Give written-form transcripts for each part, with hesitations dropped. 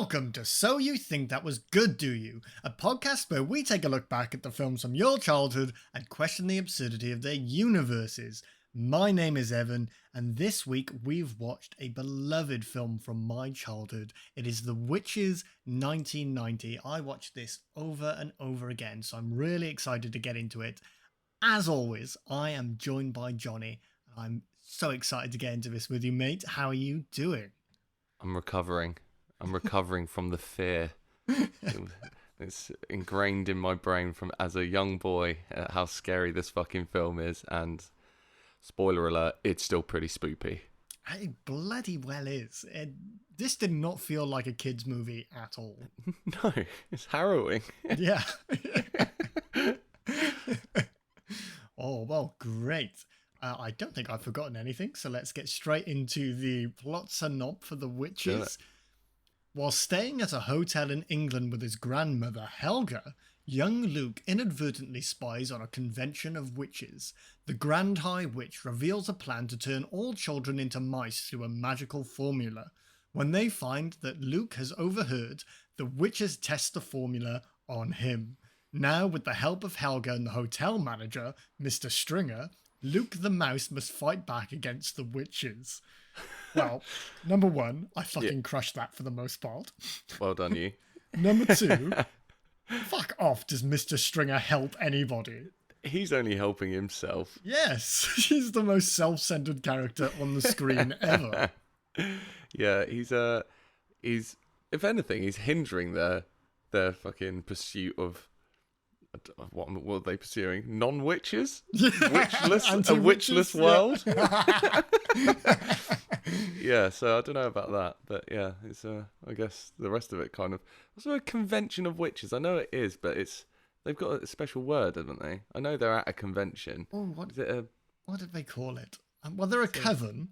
Welcome to So You Think That Was Good, Do You? A podcast where we take a look back at the films from your childhood and question the absurdity of their universes. My name is Evan, and this week we've watched a beloved film from my childhood. It is The Witches 1990. I watched this over and over again, so I'm really excited to get into it. As always, I am joined by Johnny. I'm so excited to get into this with you, mate. How are you doing? I'm recovering from the fear. It's ingrained in my brain from as a young boy how scary this fucking film is, and spoiler alert, it's still pretty spoopy. It bloody well is. This did not feel like a kid's movie at all. No, it's harrowing. Yeah. Oh, well, great. I don't think I've forgotten anything, so let's get straight into the plot synop for The Witches. While staying at a hotel in England with his grandmother, Helga, young Luke inadvertently spies on a convention of witches. The Grand High Witch reveals a plan to turn all children into mice through a magical formula. When they find that Luke has overheard, the witches test the formula on him. Now, with the help of Helga and the hotel manager, Mr. Stringer, Luke the mouse must fight back against the witches. Well, number one, I fucking crushed that for the most part. Well done, you. Number two, fuck off, does Mr. Stringer help anybody? He's only helping himself. Yes, he's the most self-centered character on the screen ever. Yeah, he's if anything, he's hindering their fucking pursuit of what are they pursuing? Non-witches? Witchless? A witchless world? Yeah. Yeah, so I don't know about that, but yeah, it's I guess the rest of it kind of also a convention of witches. I know it is, but they've got a special word, haven't they? I know they're at a convention. Oh, what is it? What did they call it? Well, they're a coven.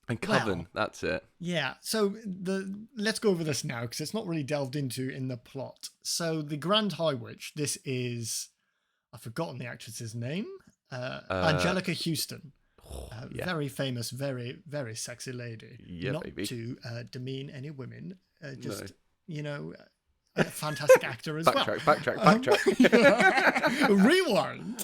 A coven, well, that's it. Yeah, so let's go over this now because it's not really delved into in the plot. So the Grand High Witch, this is, I've forgotten the actress's name, Angelica Houston. Yeah. Very famous, very, very sexy lady. Yeah, not baby. to demean any women, just, No. A fantastic actor as well. Backtrack. Rewind.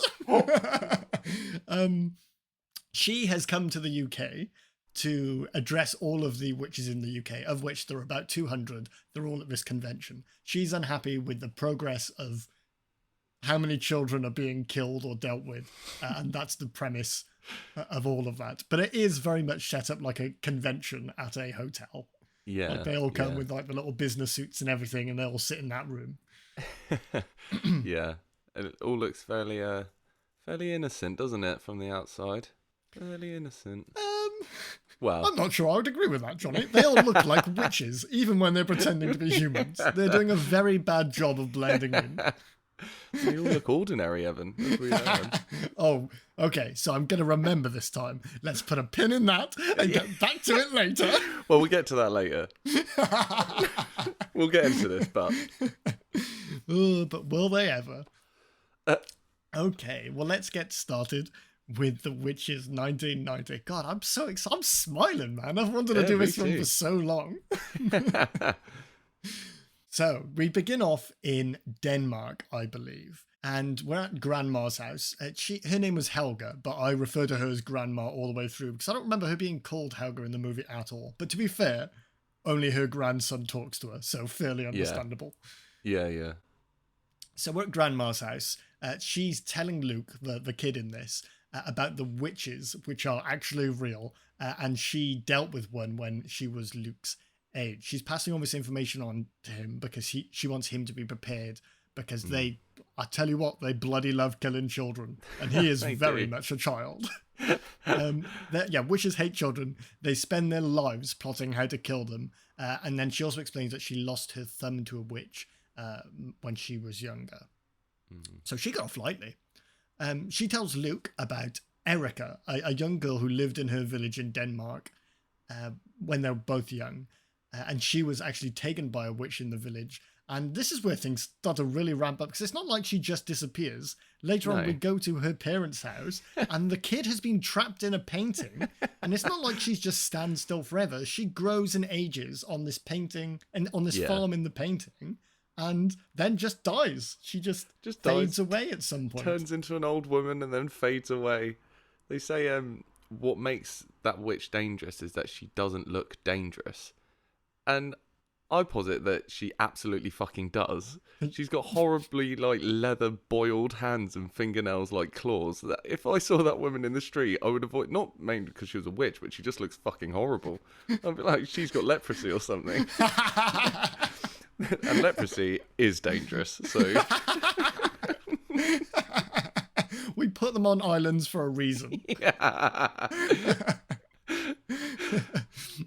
She has come to the UK to address all of the witches in the UK, of which there are about 200. They're all at this convention. She's unhappy with the progress of how many children are being killed or dealt with, and that's the premise of all of that. But it is very much set up like a convention at a hotel. Yeah, like they all come with like the little business suits and everything, and they all sit in that room. Yeah, and it all looks fairly innocent, doesn't it, from the outside? Fairly innocent. Well, I'm not sure I would agree with that, Johnny. They all look like witches, even when they're pretending to be humans. They're doing a very bad job of blending in. They all look ordinary, Evan. As we know. Oh, okay. So I'm going to remember this time. Let's put a pin in that and get back to it later. Well, we'll get to that later. We'll get into this, but... But will they ever? Okay, well, let's get started with The Witches 1990. God, I'm so excited. I'm smiling, man. I've wanted to do this film for so long. So, we begin off in Denmark, I believe. And we're at Grandma's house. Her name was Helga, but I refer to her as Grandma all the way through because I don't remember her being called Helga in the movie at all. But to be fair, only her grandson talks to her, so fairly understandable. Yeah. So we're at Grandma's house. She's telling Luke, the kid in this, about the witches, which are actually real. And she dealt with one when she was Luke's age. She's passing all this information on to him because she wants him to be prepared because I tell you what, they bloody love killing children. And he is very much a child. Witches hate children. They spend their lives plotting how to kill them. And then she also explains that she lost her thumb to a witch when she was younger. So she got off lightly. She tells Luke about Erica, a young girl who lived in her village in Denmark when they were both young. And she was actually taken by a witch in the village And this is where things start to really ramp up because it's not like she just disappears. Later on, No. we go to her parents' house and the kid has been trapped in a painting. And it's not like she's just stand still forever. She grows and ages on this painting and on this farm in the painting and then just dies. She just fades dies, away at some point. turns into an old woman and then fades away. They say what makes that witch dangerous is that she doesn't look dangerous. And I posit that she absolutely fucking does. She's got horribly like leather boiled hands and fingernails like claws. That if I saw that woman in the street, I would avoid, not mainly because she was a witch, but she just looks fucking horrible. I'd be like, she's got leprosy or something. And leprosy is dangerous, so We put them on islands for a reason.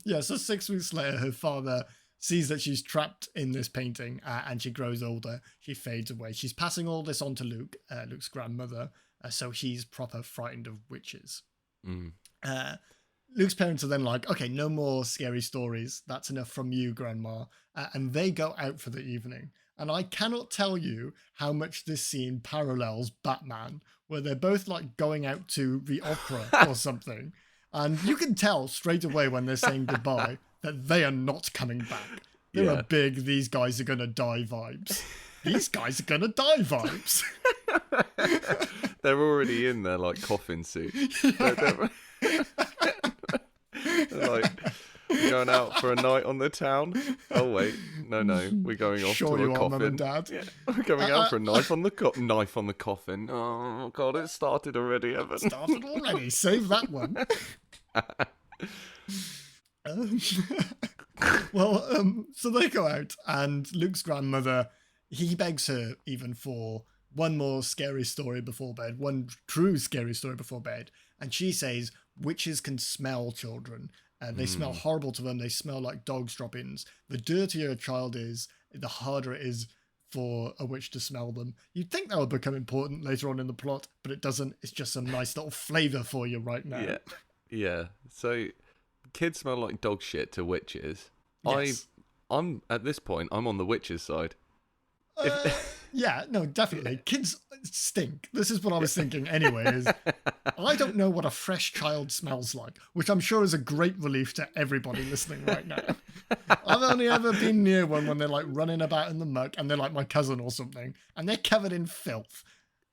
Yeah, so 6 weeks later, her father sees that she's trapped in this painting and she grows older. She fades away. She's passing all this on to Luke, Luke's grandmother, so he's proper frightened of witches. Luke's parents are then like, okay, no more scary stories. That's enough from you, Grandma. And they go out for the evening. And I cannot tell you how much this scene parallels Batman, where they're both like going out to the opera or something. And you can tell straight away when they're saying goodbye that they are not coming back. There are big, these guys are going to die vibes. These guys are going to die vibes. they're already in their like coffin suit. They're like, we're going out for a night on the town. Oh wait, no, we're going off Sure to you a are, coffin. Mum and Dad. Yeah, we're going out for a knife on the knife on the coffin. Oh god, it started already, Evan. Started already. Save that one. So they go out, and Luke's grandmother, he begs her even for one more scary story before bed, one true scary story before bed, and she says witches can smell children. They smell horrible to them. They smell like dogs' drop-ins. The dirtier a child is, the harder it is for a witch to smell them. You'd think that would become important later on in the plot, but it doesn't. It's just some nice little flavour for you right now. Yeah. So kids smell like dog shit to witches. Yes. I'm at this point, I'm on the witches' side. Yeah, no, definitely. Kids stink. This is what I was thinking anyway, is I don't know what a fresh child smells like, which I'm sure is a great relief to everybody listening right now. I've only ever been near one when they're like running about in the muck and they're like my cousin or something, and they're covered in filth.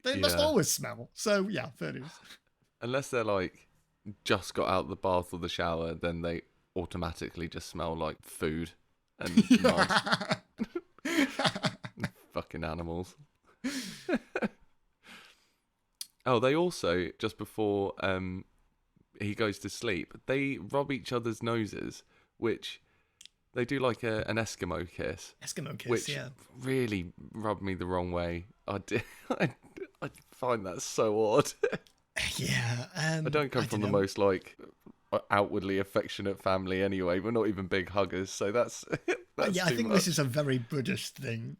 They must always smell. So yeah, fair news. Unless they're like just got out of the bath or the shower, then they automatically just smell like food and mud. Fucking animals. Oh, they also, just before he goes to sleep, they rub each other's noses, which they do like an Eskimo kiss. Eskimo kiss, which yeah. really rubbed me the wrong way. I find that so odd. Yeah. I don't come from the most like outwardly affectionate family anyway. We're not even big huggers, so that's yeah, I think much. this is a very British thing.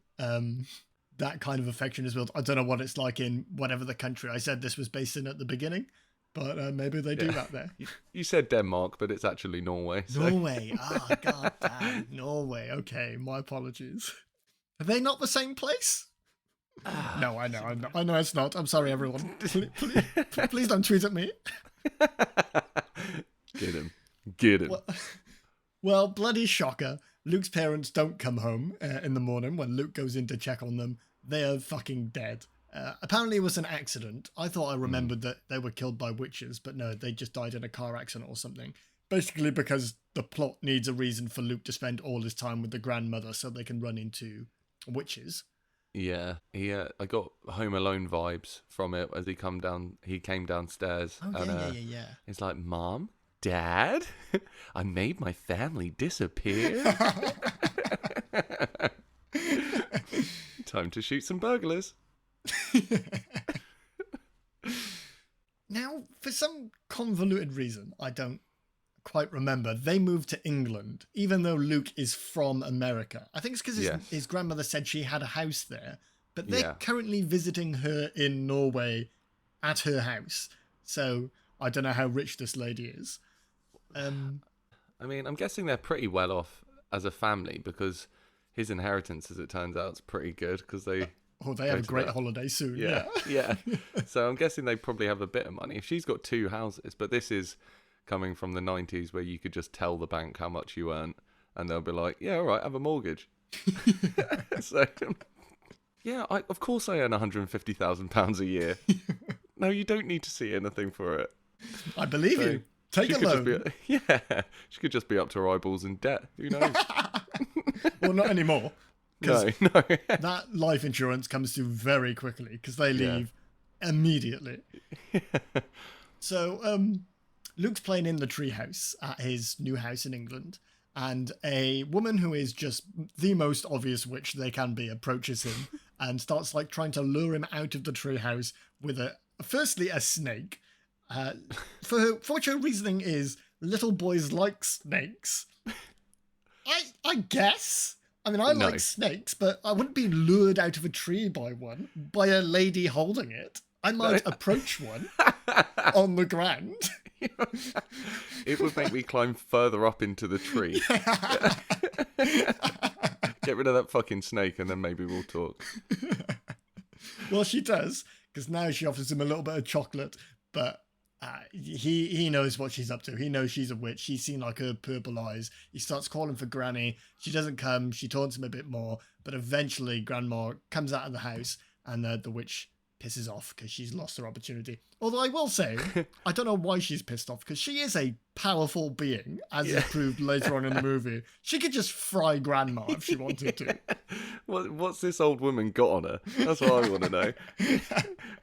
That kind of affection is built. I don't know what it's like in whatever the country I said this was based in at the beginning, but maybe they do that there. You said Denmark, but it's actually Norway. So. Norway. God damn. Norway. Okay, my apologies. Are they not the same place? No, I know it's not. I'm sorry, everyone. Please don't tweet at me. Get him. Well, bloody shocker. Luke's parents don't come home in the morning when Luke goes in to check on them. They are fucking dead. Apparently it was an accident. I thought I remembered that they were killed by witches, but no, they just died in a car accident or something. Basically because the plot needs a reason for Luke to spend all his time with the grandmother so they can run into witches. Yeah, I got Home Alone vibes from it as he came downstairs. Oh, and, yeah. He's like, Mom? Dad? I made my family disappear. Time to shoot some burglars. Now, for some convoluted reason, I don't quite remember, they moved to England, even though Luke is from America. I think it's because his grandmother said she had a house there, but they're currently visiting her in Norway at her house. So I don't know how rich this lady is. I mean, I'm guessing they're pretty well off as a family because his inheritance, as it turns out, is pretty good because they they go have a to great that. holiday soon. Yeah, yeah. So I'm guessing they probably have a bit of money. If she's got 2 houses, but this is coming from the 90s where you could just tell the bank how much you earn and they'll be like, yeah, all right, have a mortgage. So, yeah, of course I earn £150,000 a year. No, you don't need to see anything for it. I believe you. Take a loan. She could just be up to her eyeballs in debt. Who knows? Well, not anymore. No. That life insurance comes through very quickly because they leave immediately. So, Luke's playing in the treehouse at his new house in England, and a woman who is just the most obvious witch they can be approaches him and starts like trying to lure him out of the treehouse with firstly a snake. For which her reasoning is little boys like snakes. I guess. I mean, I like snakes, but I wouldn't be lured out of a tree by a lady holding it. I might approach one on the ground. It would make me climb further up into the tree. Get rid of that fucking snake and then maybe we'll talk. Well, she does, because now she offers him a little bit of chocolate, but he knows what she's up to. He knows she's a witch. He's seen like her purple eyes. He starts calling for Granny. She doesn't come. She taunts him a bit more, but eventually Grandma comes out of the house and the witch pisses off because she's lost her opportunity. Although I will say, I don't know why she's pissed off, because she is a powerful being, as is proved later on in the movie. She could just fry Grandma if she wanted to. What's this old woman got on her? That's what I want to know.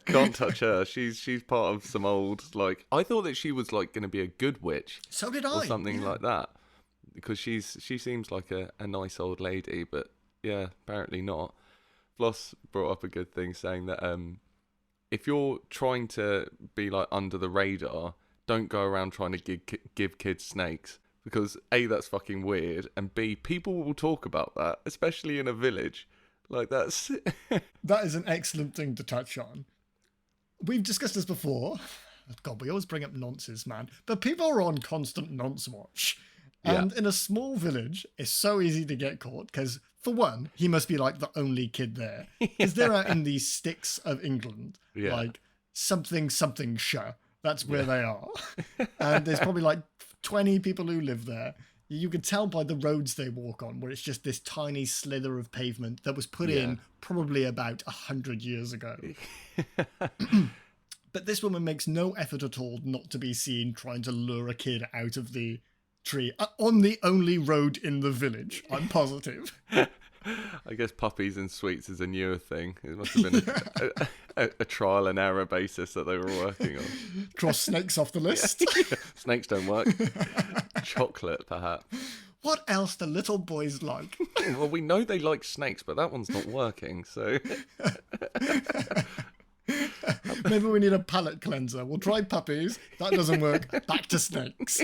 Can't touch her. She's part of some old, like, I thought that she was like going to be a good witch. So did I. Or something like that. Because she seems like a nice old lady, but yeah, apparently not. Floss brought up a good thing saying that if you're trying to be like under the radar, don't go around trying to give kids snakes, because A, that's fucking weird, and B, people will talk about that, especially in a village. Like that's that is an excellent thing to touch on. We've discussed this before. God, we always bring up nonces, man. But people are on constant nonce watch. And in a small village, it's so easy to get caught because, for one, he must be like the only kid there. Because they're out in these sticks of England, like something shire. That's where they are. And there's probably like 20 people who live there. You can tell by the roads they walk on, where it's just this tiny slither of pavement that was put in probably about 100 years ago. But this woman makes no effort at all not to be seen trying to lure a kid out of the tree on the only road in the village, I'm positive. I guess puppies and sweets is a newer thing. It must have been a trial and error basis that they were working on. Cross snakes off the list. Snakes don't work. Chocolate, perhaps. What else do little boys like? Well, we know they like snakes, but that one's not working, so... Maybe we need a palate cleanser. We'll try puppies. That doesn't work. Back to snakes.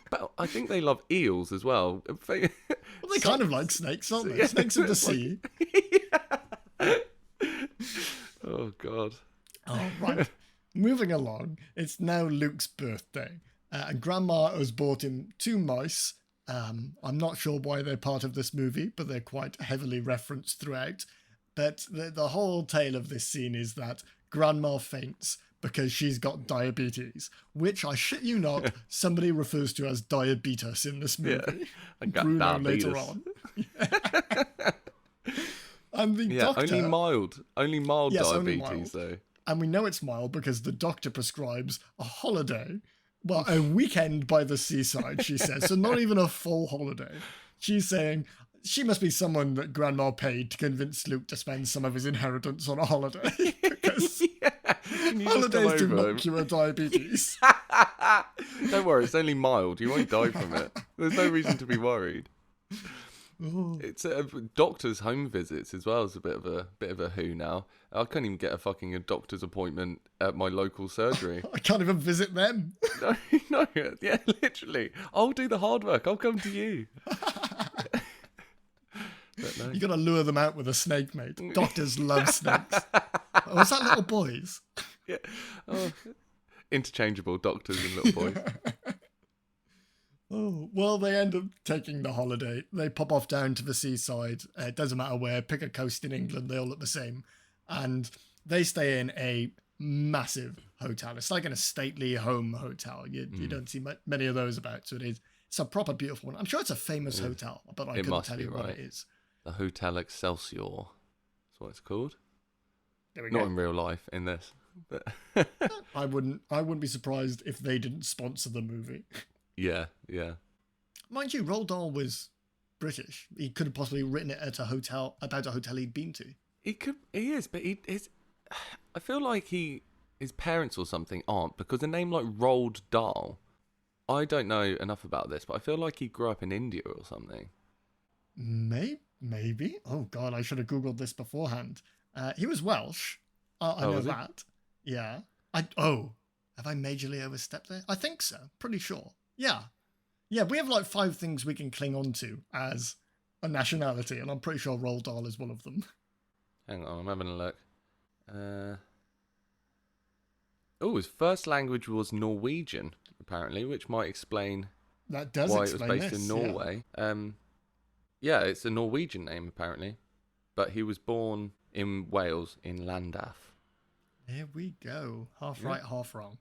But I think they love eels as well. Well, they kind of like snakes, aren't they? Snakes of the sea. Oh, God. Oh, right. Moving along. It's now Luke's birthday. And Grandma has bought him 2 mice. I'm not sure why they're part of this movie, but they're quite heavily referenced throughout. But the whole tale of this scene is that Grandma faints because she's got diabetes, which, I shit you not, somebody refers to as diabetes in this movie. Yeah, I got Bruno diabetes. later on. And the doctor... Only mild diabetes, only mild. though. And we know it's mild because the doctor prescribes a holiday. Well, a weekend by the seaside, she says. So not even a full holiday. She's saying... She must be someone that Grandma paid to convince Luke to spend some of his inheritance on a holiday. Because holidays do not cure diabetes. Don't worry, it's only mild. You won't die from it. There's no reason to be worried. Oh. It's doctor's home visits as well. Is a bit of a who now. I can't even get a doctor's appointment at my local surgery. I can't even visit them. No, yeah, literally. I'll do the hard work. I'll come to you. No. You got to lure them out with a snake, mate. Doctors love snakes. Oh, is that little boys? Yeah. Oh, interchangeable doctors and little boys. Oh, well, they end up taking the holiday. They pop off down to the seaside. It doesn't matter where, pick a coast in England, they all look the same. And they stay in a massive hotel. It's like in a stately home hotel. You don't see many of those about. So it's a proper beautiful one. I'm sure it's a famous hotel, but I couldn't must tell be, you what right? it is. The Hotel Excelsior. That's what it's called. There we Not go. in real life, in this. But I wouldn't be surprised if they didn't sponsor the movie. yeah. Mind you, Roald Dahl was British. He could have possibly written it at a hotel about a hotel he'd been to. He is, but I feel like his parents or something aren't, because a name like Roald Dahl, I don't know enough about this, but I feel like he grew up in India or something. Maybe. Oh God, I should have googled this beforehand. He was Welsh. I know was he? that. Yeah. Have I majorly overstepped there? I think so. Pretty sure. Yeah. Yeah, we have like 5 things we can cling on to as a nationality, and I'm pretty sure Roald Dahl is one of them. Hang on, I'm having a look. His first language was Norwegian, apparently, which might explain That does why it was explain based this, in Norway. Yeah, it's a Norwegian name, apparently. But he was born in Wales, in Llandaff. There we go. Half right, half wrong.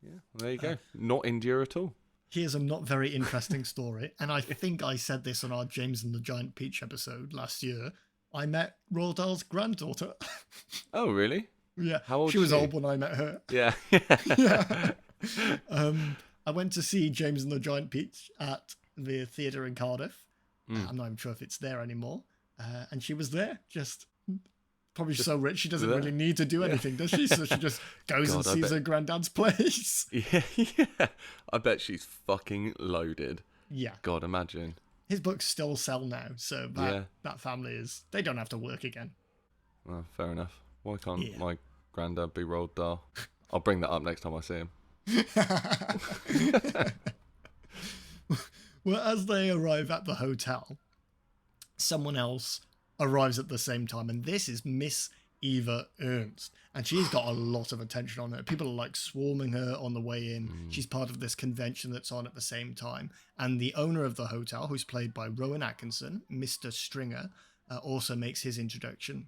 Yeah, well, there you go. Not India at all. Here's a not very interesting story, and I think I said this on our James and the Giant Peach episode last year. I met Roald Dahl's granddaughter. Oh, really? Yeah, How old she was she? old when I met her. Yeah. Yeah. I went to see James and the Giant Peach at the theatre in Cardiff. I'm not even sure if it's there anymore. And she was there, just probably so rich she doesn't there. really need to do anything, does she? So she just goes and God, I sees bet- her granddad's place. Yeah. I bet she's fucking loaded. Yeah. God, imagine. His books still sell now, so that family they don't have to work again. Well, fair enough. Why can't Yeah. my granddad be Roald Dahl? I'll bring that up next time I see him. Well, as they arrive at the hotel, someone else arrives at the same time, and this is Miss Eva Ernst, and she's got a lot of attention on her. People are like swarming her on the way in. She's part of this convention that's on at the same time, and the owner of the hotel, who's played by Rowan Atkinson, Mr. Stringer, also makes his introduction.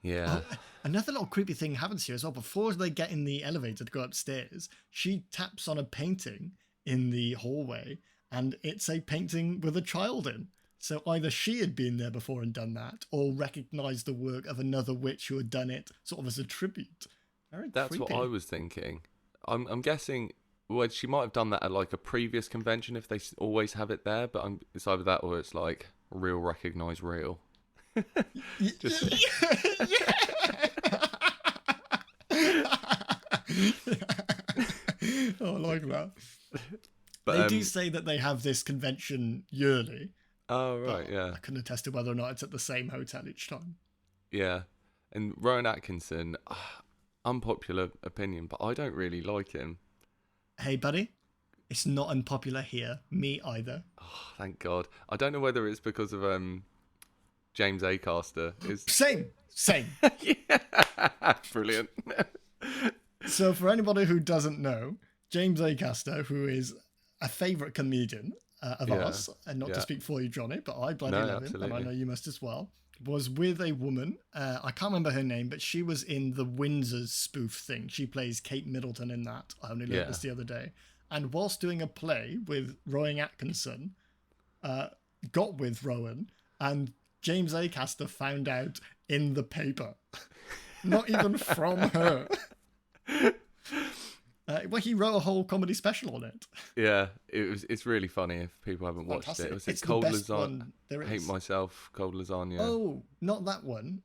Yeah. Another little creepy thing happens here as well. Before they get in the elevator to go upstairs, she taps on a painting in the hallway, and it's a painting with a child in. So either she had been there before and done that, or recognised the work of another witch who had done it sort of as a tribute. Very That's creepy. what I was thinking. I'm guessing she might have done that at like a previous convention if they always have it there, but it's either that or it's like real recognise real. Just Oh, I like that. But, They do say that they have this convention yearly. Oh, right, but yeah. I couldn't attest to whether or not it's at the same hotel each time. Yeah. And Rowan Atkinson, unpopular opinion, but I don't really like him. Hey, buddy, it's not unpopular here. Me either. Oh, thank God. I don't know whether it's because of James Acaster. Same. Yeah. Brilliant. So for anybody who doesn't know, James Acaster, who is a favourite comedian of ours, and not to speak for you, Johnny, but I bloody love him, and I know you must as well, was with a woman, I can't remember her name, but she was in the Windsors spoof thing. She plays Kate Middleton in that. I only learned this the other day. And whilst doing a play with Rowan Atkinson, got with Rowan, and James Acaster found out in the paper. Not even from her. Well, he wrote a whole comedy special on it. Yeah, it's really funny if people haven't watched Fantastic. it. Was It's it the Cold best Lasagna? one there is. Hate Myself, Cold Lasagna. Oh, not that one.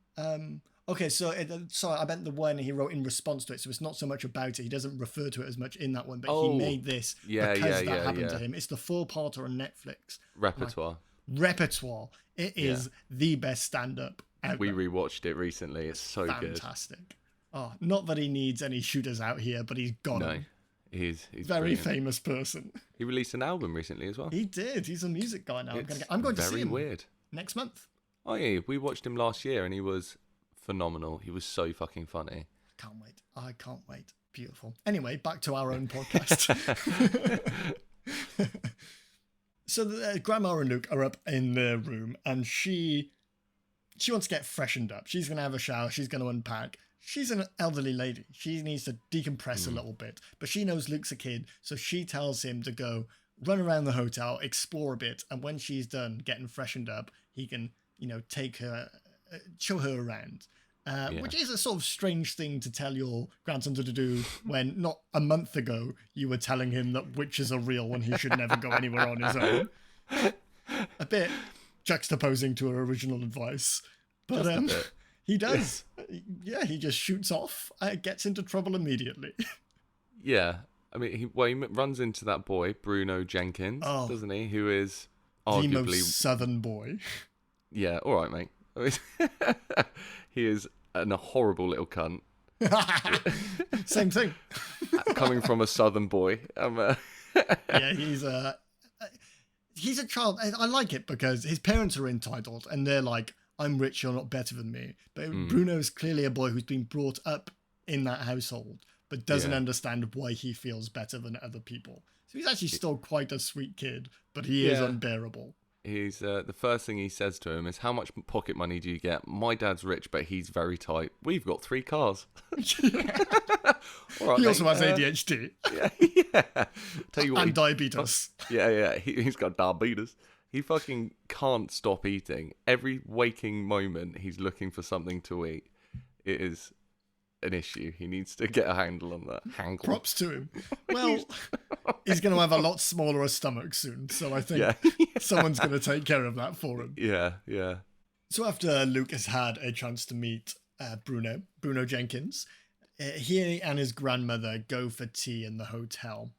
Okay, so sorry, I meant the one he wrote in response to it. So it's not so much about it. He doesn't refer to it as much in that one, but he made this because that happened to him. It's the 4-parter on Netflix. Repertoire. Repertoire. It is the best stand-up ever. We rewatched it recently. It's so good. Fantastic. Oh, not that he needs any shooters out here, but he's got them. He's Very brilliant. famous person. He released an album recently as well. He did. He's a music guy now. It's I'm going to see very him weird. next month. Oh yeah, we watched him last year and he was phenomenal. He was so fucking funny. Can't wait. I can't wait. Beautiful. Anyway, back to our own podcast. So Grandma and Luke are up in their room, and she wants to get freshened up. She's going to have a shower. She's going to unpack. She's an elderly lady. She needs to decompress a little bit. But she knows Luke's a kid, so she tells him to go run around the hotel, explore a bit, and when she's done getting freshened up, he can, take her, show her around. Which is a sort of strange thing to tell your grandson to do when not a month ago you were telling him that witches are real when he should never go anywhere on his own. A bit juxtaposing to her original advice. But he does. Yeah, he just shoots off, gets into trouble immediately. Yeah. I mean, he runs into that boy, Bruno Jenkins, doesn't he? Who is arguably... the most southern boy. Yeah, all right, mate. I mean, he is a horrible little cunt. Same thing. Coming from a southern boy. Yeah, he's a child. I like it because his parents are entitled and they're like, I'm rich, you're not better than me. But Bruno's clearly a boy who's been brought up in that household, but doesn't understand why he feels better than other people. So he's actually still quite a sweet kid, but he is unbearable. He's the first thing he says to him is, how much pocket money do you get? My dad's rich, but he's very tight. We've got 3 cars. All right, he also has ADHD. Yeah. Tell you what, and diabetes. Yeah. He's got diabetes. He fucking can't stop eating. Every waking moment, he's looking for something to eat. It is an issue. He needs to get a handle on that. Props to him. Well, he's going to have a lot smaller a stomach soon, so I think someone's going to take care of that for him. Yeah. So after Luke has had a chance to meet Bruno Jenkins, he and his grandmother go for tea in the hotel.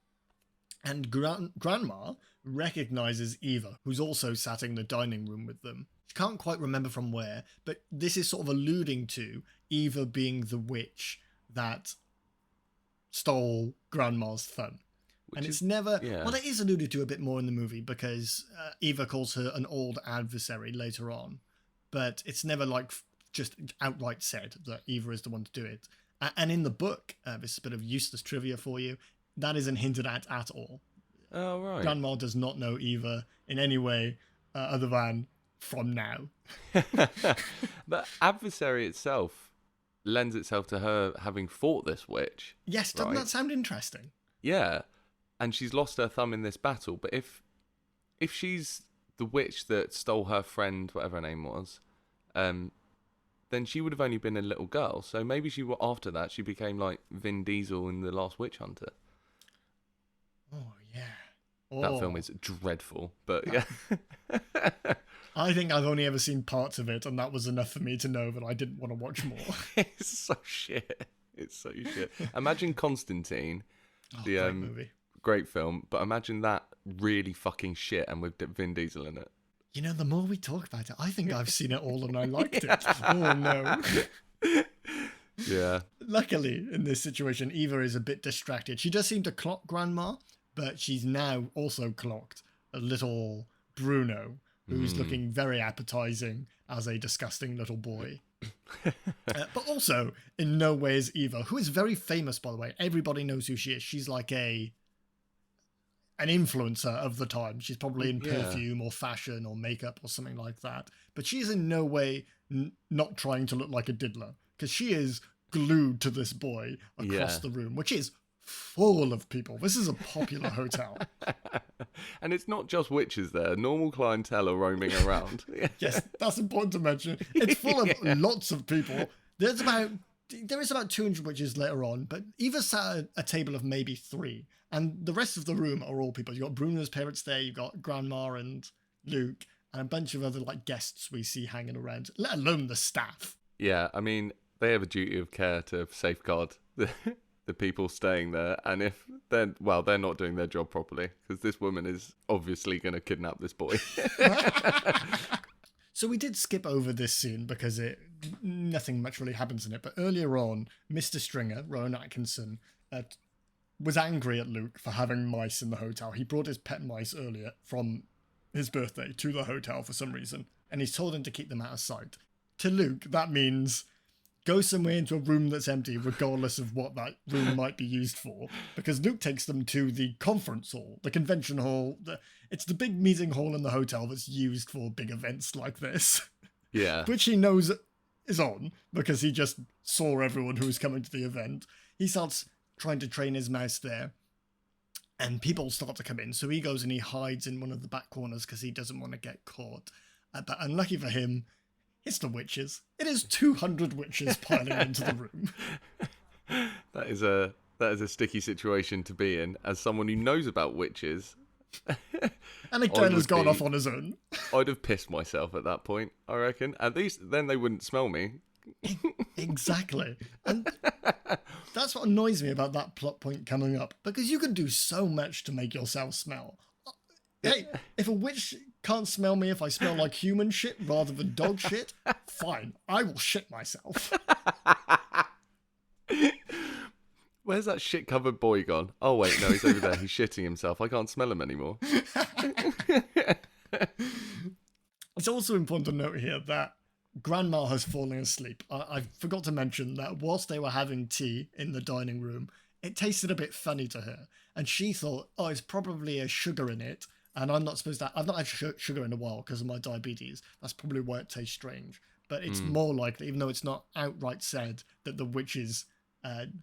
And Grandma recognizes Eva, who's also sat in the dining room with them. She can't quite remember from where, but this is sort of alluding to Eva being the witch that stole Grandma's thumb. And it's never... Yeah. Well, it is alluded to a bit more in the movie because Eva calls her an old adversary later on. But it's never just outright said that Eva is the one to do it. And in the book, this is a bit of useless trivia for you, that isn't hinted at all. Oh, right. Grandma does not know Eva in any way other than from now. The adversary itself lends itself to her having fought this witch. Yes, doesn't that sound interesting? Yeah, and she's lost her thumb in this battle. But if she's the witch that stole her friend, whatever her name was, then she would have only been a little girl. So maybe after that she became like Vin Diesel in The Last Witch Hunter. Oh, yeah. That film is dreadful, but yeah. I think I've only ever seen parts of it, and that was enough for me to know that I didn't want to watch more. It's so shit. Imagine Constantine, great movie. Great film, but imagine that really fucking shit and with Vin Diesel in it. The more we talk about it, I think I've seen it all and I liked it. Oh, no. Yeah. Luckily, in this situation, Eva is a bit distracted. She does seem to clock Grandma, but she's now also clocked a little Bruno, who's looking very appetizing as a disgusting little boy. But also, in no way is Eva, who is very famous, by the way. Everybody knows who she is. She's like an influencer of the time. She's probably in perfume or fashion or makeup or something like that. But she's in no way not trying to look like a diddler, because she is glued to this boy across the room, which is full of people. This is a popular hotel. And it's not just witches there. Normal clientele are roaming around. Yes, that's important to mention. It's full of lots of people. There is about 200 witches later on, but Eva sat at a table of maybe 3, and the rest of the room are all people. You've got Bruno's parents there, you've got Grandma and Luke, and a bunch of other guests we see hanging around, let alone the staff. Yeah, I mean, they have a duty of care to safeguard the people staying there, and if they're not doing their job properly, because this woman is obviously going to kidnap this boy. So we did skip over this scene because nothing much really happens in it, but earlier on, Mr. Stringer, Rowan Atkinson, was angry at Luke for having mice in the hotel. He brought his pet mice earlier from his birthday to the hotel for some reason, and he's told him to keep them out of sight. To Luke, that means go somewhere into a room that's empty, regardless of what that room might be used for, because Luke takes them to the conference hall, the convention hall. It's the big meeting hall in the hotel that's used for big events like this. Yeah. Which he knows is on, because he just saw everyone who was coming to the event. He starts trying to train his mouse there, and people start to come in, so he goes and he hides in one of the back corners because he doesn't want to get caught. But unlucky for him, it's the witches. It is 200 witches piling into the room. That is a sticky situation to be in, as someone who knows about witches. And again has gone off on his own. I'd have pissed myself at that point, I reckon. At least then they wouldn't smell me. Exactly. And that's what annoys me about that plot point coming up, because you can do so much to make yourself smell. Hey, if a witch can't smell me if I smell like human shit rather than dog shit, fine, I will shit myself. Where's that shit-covered boy gone? Oh, wait, no, he's over there. He's shitting himself. I can't smell him anymore. It's also important to note here that Grandma has fallen asleep. I forgot to mention that whilst they were having tea in the dining room, it tasted a bit funny to her. And she thought, oh, it's probably a sugar in it. And I've not had sugar in a while because of my diabetes. That's probably why it tastes strange. But it's more likely, even though it's not outright said, that the witches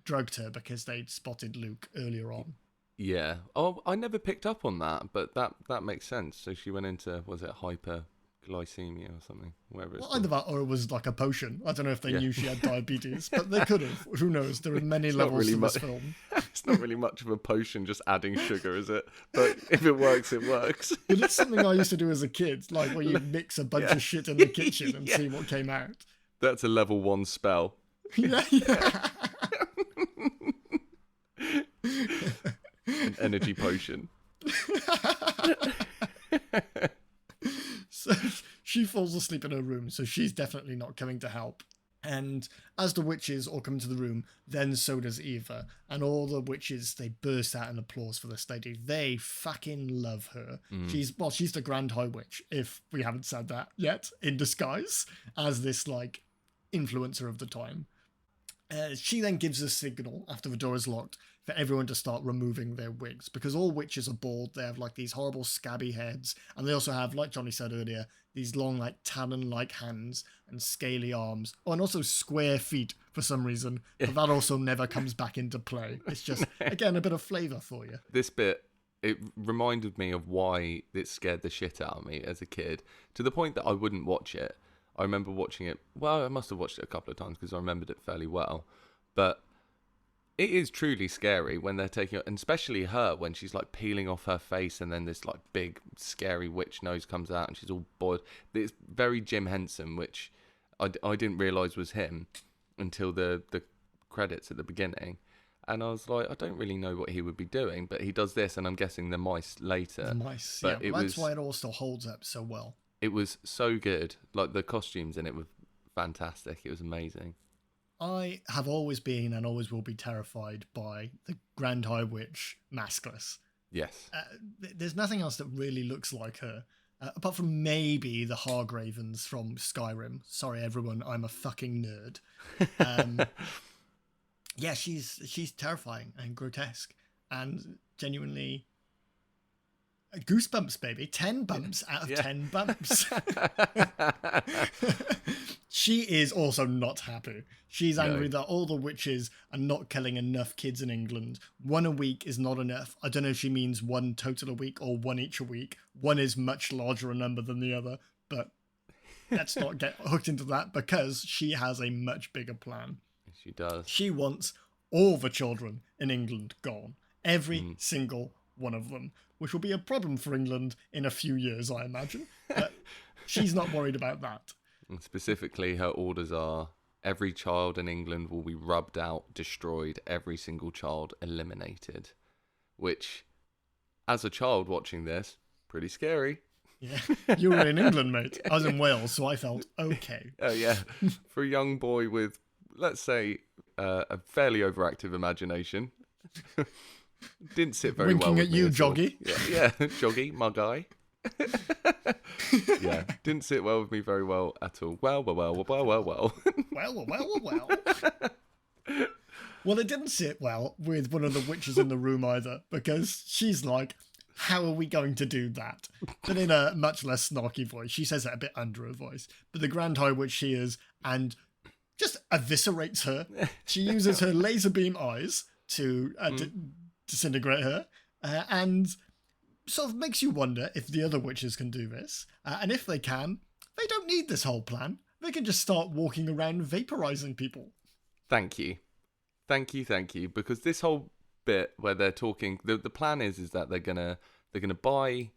drugged her because they'd spotted Luke earlier on. Yeah. Oh, I never picked up on that, but that makes sense. So she went into, was it hyperglycemia or something? Whatever it's either that or it was like a potion. I don't know if they knew she had diabetes, but they could have. Who knows? There are many levels to this film. It's not really much of a potion, just adding sugar, is it? But if it works, it works. But it's something I used to do as a kid, like where you mix a bunch of shit in the kitchen and see what came out. That's a level 1 spell. Yeah. An energy potion. So she falls asleep in her room, so she's definitely not coming to help. And as the witches all come into the room, then so does Eva. And all the witches, they burst out in applause for this lady. They fucking love her. She's the Grand High Witch, if we haven't said that yet, in disguise, as this, like, influencer of the time. She then gives a signal after the door is locked for everyone to start removing their wigs, because all witches are bald. They have like these horrible scabby heads, and they also have, like Johnny said earlier, these long like talon-like hands and scaly arms, and also square feet for some reason, but that also never comes back into play. It's just, again, a bit of flavour for you. This bit, it reminded me of why it scared the shit out of me as a kid, to the point that I wouldn't watch it. I remember watching it, well, I must have watched it a couple of times because I remembered it fairly well. But it is truly scary when they're taking it, and especially her, when she's like peeling off her face and then this like big scary witch nose comes out and she's all bored. It's very Jim Henson, which I didn't realise was him until the credits at the beginning. And I was like, I don't really know what he would be doing, but he does this, and I'm guessing the mice later. The mice, but yeah, that's why it all still holds up so well. It was so good. Like, the costumes in it were fantastic. It was amazing. I have always been and always will be terrified by the Grand High Witch maskless. Yes. There's nothing else that really looks like her, apart from maybe the Hargravens from Skyrim. Sorry, everyone, I'm a fucking nerd. Yeah, she's terrifying and grotesque and genuinely... Goosebumps, baby. 10 bumps out of 10 bumps. She is also not happy. She's angry that all the witches are not killing enough kids in England. 1 a week is not enough. I don't know if she means 1 total a week or 1 each a week. One is much larger a number than the other, but let's not get hooked into that, because she has a much bigger plan. She does. She wants all the children in England gone. Every single one of them. Which will be a problem for England in a few years, I imagine. But she's not worried about that. And specifically, her orders are every child in England will be rubbed out, destroyed, every single child eliminated. Which, as a child watching this, pretty scary. Yeah, you were in England, mate. I was in Wales, so I felt okay. Oh, yeah. For a young boy with, let's say, a fairly overactive imagination... Didn't sit very well with Winking at you, me Joggy. Yeah, Joggy, my guy. Yeah, didn't sit well with me very well at all. Well. Well. Well, it didn't sit well with one of the witches in the room either, because she's like, how are we going to do that? But in a much less snarky voice. She says it a bit under her voice. But the Grand High Witch hears and just eviscerates her. She uses her laser beam eyes to disintegrate her, and sort of makes you wonder if the other witches can do this. And if they can, they don't need this whole plan. They can just start walking around vaporizing people. Thank you. Because this whole bit where they're talking, the plan is that they're gonna buy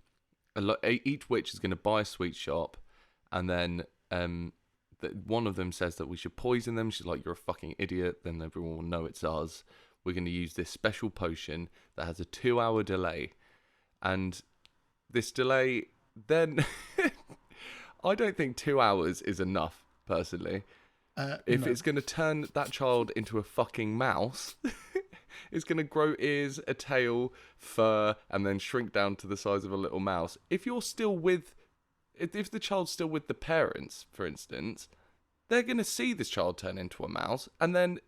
a lot. Each witch is gonna buy a sweet shop, and then one of them says that we should poison them. She's like, "You're a fucking idiot." Then everyone will know it's us. We're gonna use this special potion that has a 2-hour delay, and this delay then I don't think 2 hours is enough personally. If it's going to turn that child into a fucking mouse, it's going to grow ears, a tail, fur, and then shrink down to the size of a little mouse. If the child's still with the parents, for instance, they're going to see this child turn into a mouse, and then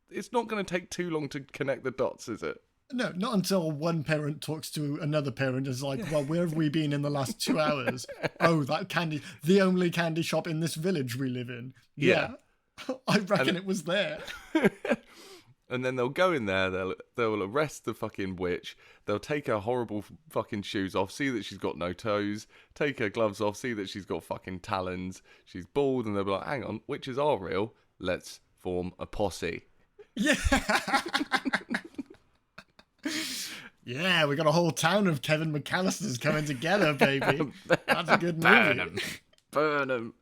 it's not going to take too long to connect the dots, is it? No, not until one parent talks to another parent and is like, well, where have we been in the last 2 hours? Oh, the only candy shop in this village we live in. Yeah. I reckon it was there. And then they'll go in there, they'll arrest the fucking witch, they'll take her horrible fucking shoes off, see that she's got no toes, take her gloves off, see that she's got fucking talons, she's bald, and they'll be like, hang on, witches are real, let's form a posse. Yeah. Yeah, we got a whole town of Kevin McAllisters coming together, baby. That's a good movie. Burn 'em.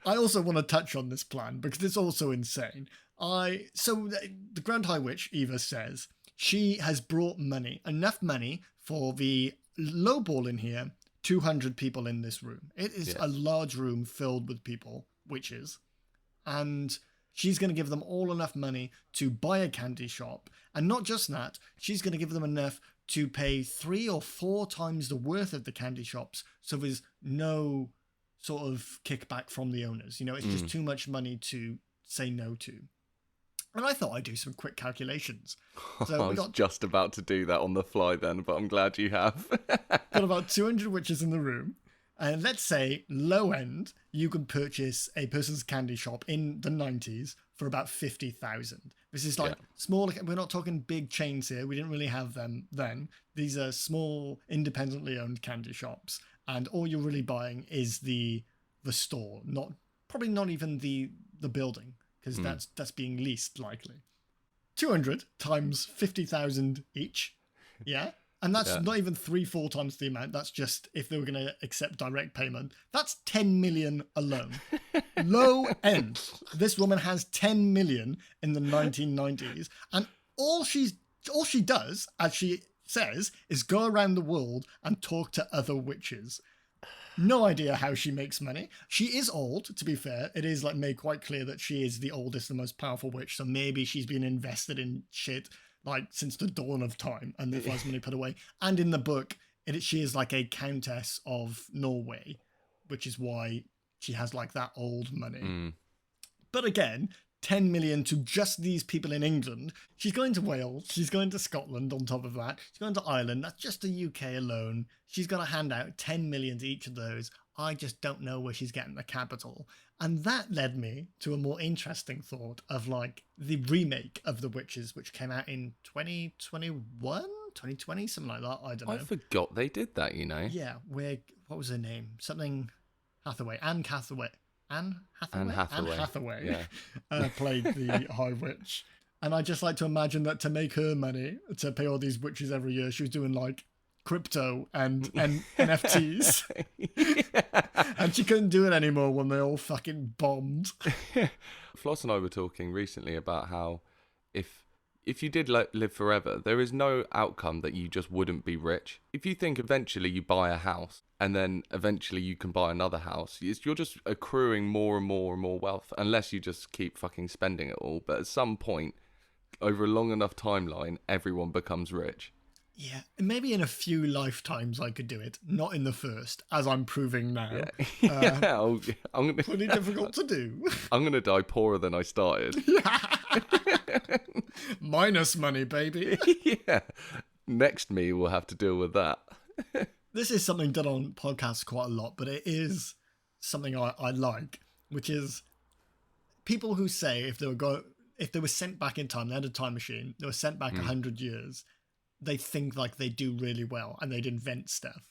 I also want to touch on this plan because it's also insane. So the Grand High Witch, Eva, says she has brought enough money for the lowball in here, 200 people in this room. It is a large room filled with people, witches, and she's going to give them all enough money to buy a candy shop. And not just that, she's going to give them enough to pay 3 or 4 times the worth of the candy shops. So there's no sort of kickback from the owners. You know, it's just too much money to say no to. And I thought I'd do some quick calculations. So I was just about to do that on the fly then, but I'm glad you have. Got about 200 witches in the room. And let's say, low end, you can purchase a person's candy shop in the 90s for about 50,000. This is like small, we're not talking big chains here. We didn't really have them then. These are small, independently owned candy shops. And all you're really buying is the store, probably not even the building, because that's being least likely. 200 times 50,000 each. Yeah. And that's not even 3-4 times the amount. That's just if they were going to accept direct payment. That's 10 million alone. Low end. This woman has 10 million in the 1990s. And all she does, as she says, is go around the world and talk to other witches. No idea how she makes money. She is old, to be fair. It is like made quite clear that she is the oldest and most powerful witch. So maybe she's been invested in shit like since the dawn of time, and the money put away. And in the book, she is like a countess of Norway, which is why she has like that old money. But again, 10 million to just these people in England. She's going to Wales. She's going to Scotland on top of that. She's going to Ireland. That's just the UK alone. She's going to hand out 10 million to each of those. I just don't know where she's getting the capital. And that led me to a more interesting thought of like the remake of The Witches, which came out in 2021, 2020, something like that. I don't know. I forgot they did that, you know. Yeah. What was her name? Something Hathaway. Anne Hathaway. Anne Hathaway played the High Witch. And I just like to imagine that to make her money, to pay all these witches every year, she was doing like crypto and NFTs. And she couldn't do it anymore when they all fucking bombed. Floss and I were talking recently about how if you did live forever, there is no outcome that you just wouldn't be rich. If you think eventually you buy a house and then eventually you can buy another house, you're just accruing more and more and more wealth, unless you just keep fucking spending it all. But at some point, over a long enough timeline, everyone becomes rich. Yeah, maybe in a few lifetimes I could do it, not in the first, as I'm proving now. Yeah, Uh, I'm gonna, Pretty difficult to do. I'm gonna die poorer than I started. Minus money, baby. Yeah, next me will have to deal with that. This is something done on podcasts quite a lot, but it is something I like, which is people who say if they were sent back in time, they had a time machine, they were sent back 100 years, they think like they do really well and they'd invent stuff.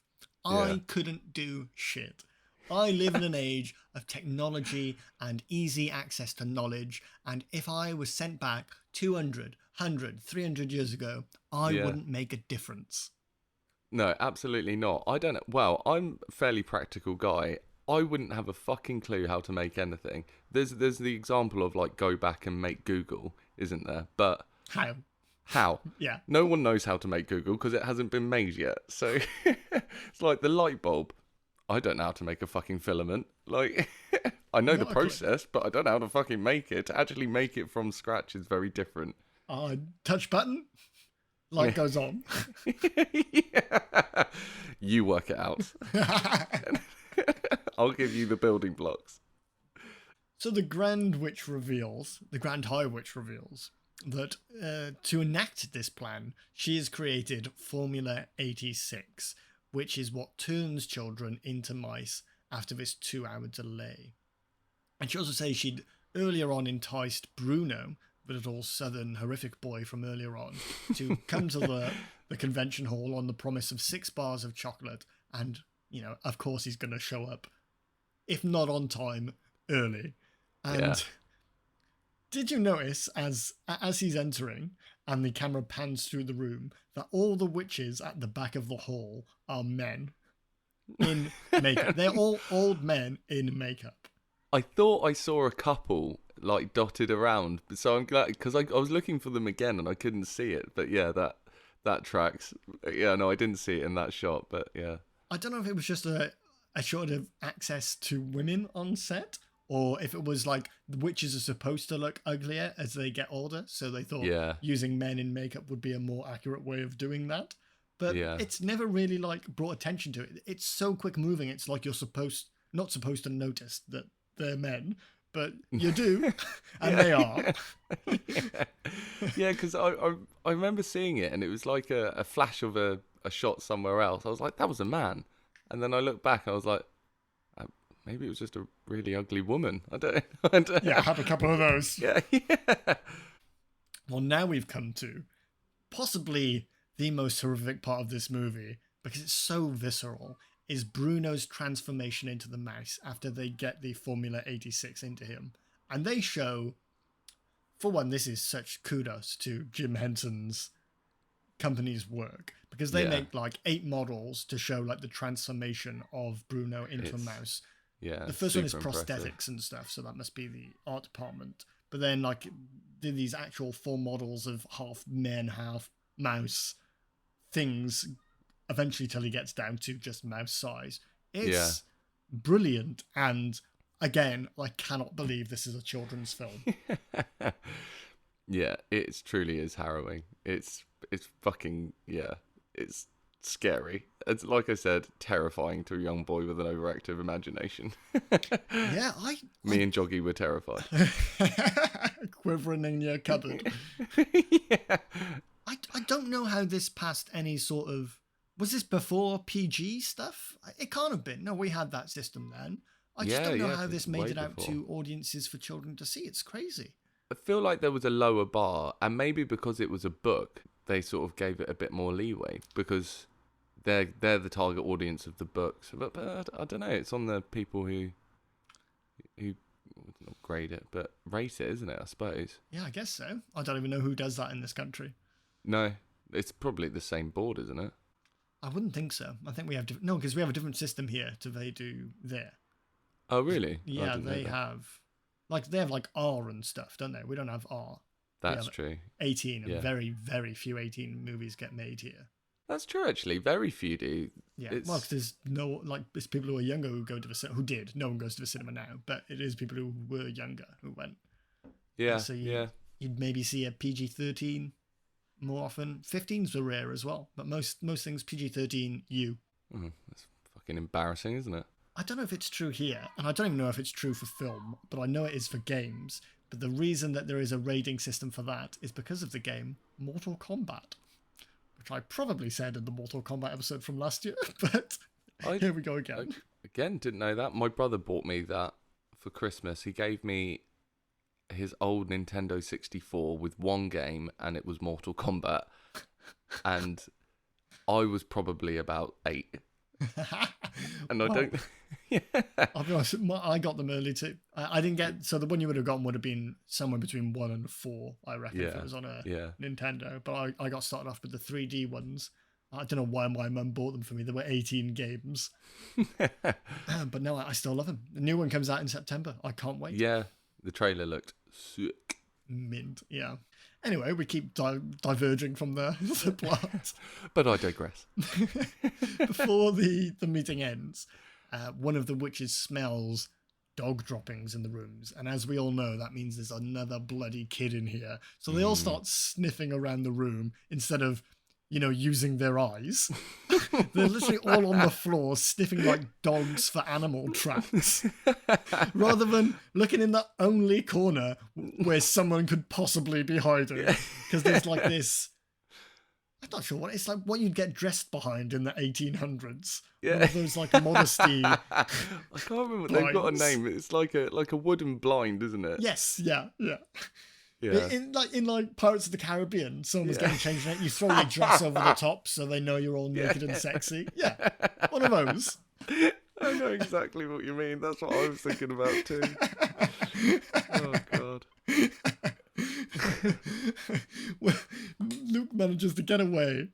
Yeah. I couldn't do shit. I live in an age of technology and easy access to knowledge, and if I was sent back 200, 100, 300 years ago, I wouldn't make a difference. No, absolutely not. I don't know. Well, I'm a fairly practical guy. I wouldn't have a fucking clue how to make anything. There's the example of like go back and make Google, isn't there? But How? how? Yeah. No one knows how to make Google because it hasn't been made yet. So it's like the light bulb. I don't know how to make a fucking filament. Like, I know the process, but I don't know how to fucking make it. To actually make it from scratch is very different. Touch button, light goes on. Yeah. You work it out. I'll give you the building blocks. So the Grand High Witch reveals that to enact this plan, she has created Formula 86, which is what turns children into mice after this 2-hour delay. And she also says she'd earlier on enticed Bruno, the little southern horrific boy from earlier on, to come to the convention hall on the promise of 6 bars of chocolate. And, of course he's going to show up, if not on time, early. And did you notice as he's entering and the camera pans through the room that all the witches at the back of the hall are men in makeup? They're all old men in makeup. I thought I saw a couple like dotted around, so I'm glad because I was looking for them again and I couldn't see it. But yeah, that tracks. Yeah, no, I didn't see it in that shot, but yeah. I don't know if it was just a short of access to women on set, or if it was like the witches are supposed to look uglier as they get older, so they thought using men in makeup would be a more accurate way of doing that. But it's never really like brought attention to it. It's so quick moving. It's like you're not supposed to notice that they're men, but you do, and they are. Yeah, because I remember seeing it, and it was like a flash of a shot somewhere else. I was like, that was a man, and then I looked back, and I was like, maybe it was just a really ugly woman. I don't know. Yeah, I had a couple of those. Yeah. Well, now we've come to possibly the most horrific part of this movie, because it's so visceral, is Bruno's transformation into the mouse after they get the Formula 86 into him. And they show, for one, this is such kudos to Jim Henson's company's work, because they make like 8 models to show like the transformation of Bruno into a mouse. Yeah, the first one is impressive. prosthetics and stuff, so that must be the art department. But then like did these actual full models of half men, half mouse things, eventually till he gets down to just mouse size. It's brilliant, and again, I cannot believe this is a children's film. Yeah, it truly is harrowing. It's fucking it's scary. It's like I said, terrifying to a young boy with an overactive imagination. Me and Joggy were terrified. Quivering in your cupboard. Yeah. I don't know how this passed any sort of... Was this before PG stuff? It can't have been. No, we had that system then. I just don't know how this made it out to audiences for children to see. It's crazy. I feel like there was a lower bar, and maybe because it was a book, they sort of gave it a bit more leeway, because they're the target audience of the books. But I don't know. It's on the people who not grade it, but rate it, isn't it? I suppose. Yeah, I guess so. I don't even know who does that in this country. No, it's probably the same board, isn't it? I wouldn't think so. I think we have no, because we have a different system here to they do there. Oh, really? Yeah, they have like R and stuff, don't they? We don't have R. That's true. 18, and very, very few 18 movies get made here. That's true, actually. Very few do. Yeah, well, because there's no, like, there's people who are younger who go to the cinema, who did. No one goes to the cinema now, but it is people who were younger who went. Yeah, so you'd maybe see a PG-13 more often. 15s are rare as well, but most things PG-13 U. That's fucking embarrassing, isn't it? I don't know if it's true here, and I don't even know if it's true for film, but I know it is for games. But the reason that there is a rating system for that is because of the game Mortal Kombat, which I probably said in the Mortal Kombat episode from last year, but here we go again. Again, didn't know that. My brother bought me that for Christmas. He gave me his old Nintendo 64 with one game, and it was Mortal Kombat. And I was probably about 8. And I don't... Yeah. I'll be honest, I got them early too. I didn't get... So the one you would have gotten would have been somewhere between 1 and 4, I reckon, if it was on a Nintendo. But I got started off with the 3D ones. I don't know why my mum bought them for me. There were 18 games. But no, I still love them. The new one comes out in September. I can't wait. Yeah, the trailer looked sick. Mint, yeah. Anyway, we keep diverging from the plot. But I digress. Before the meeting ends, one of the witches smells dog droppings in the rooms. And as we all know, that means there's another bloody kid in here. So they all start sniffing around the room instead of, using their eyes. They're literally all on the floor sniffing like dogs for animal tracks. Rather than looking in the only corner where someone could possibly be hiding. Because there's like this... I'm not sure what it's like. What you'd get dressed behind in the 1800s. Yeah, one of those like modesty. I can't remember. Blinds. They've got a name. It's like a wooden blind, isn't it? Yes. Yeah. Yeah. Yeah. In Pirates of the Caribbean, someone's getting changed. You throw your dress over the top so they know you're all naked and sexy. Yeah, one of those. I know exactly what you mean. That's what I was thinking about too. Oh God. Well, Luke manages to get away.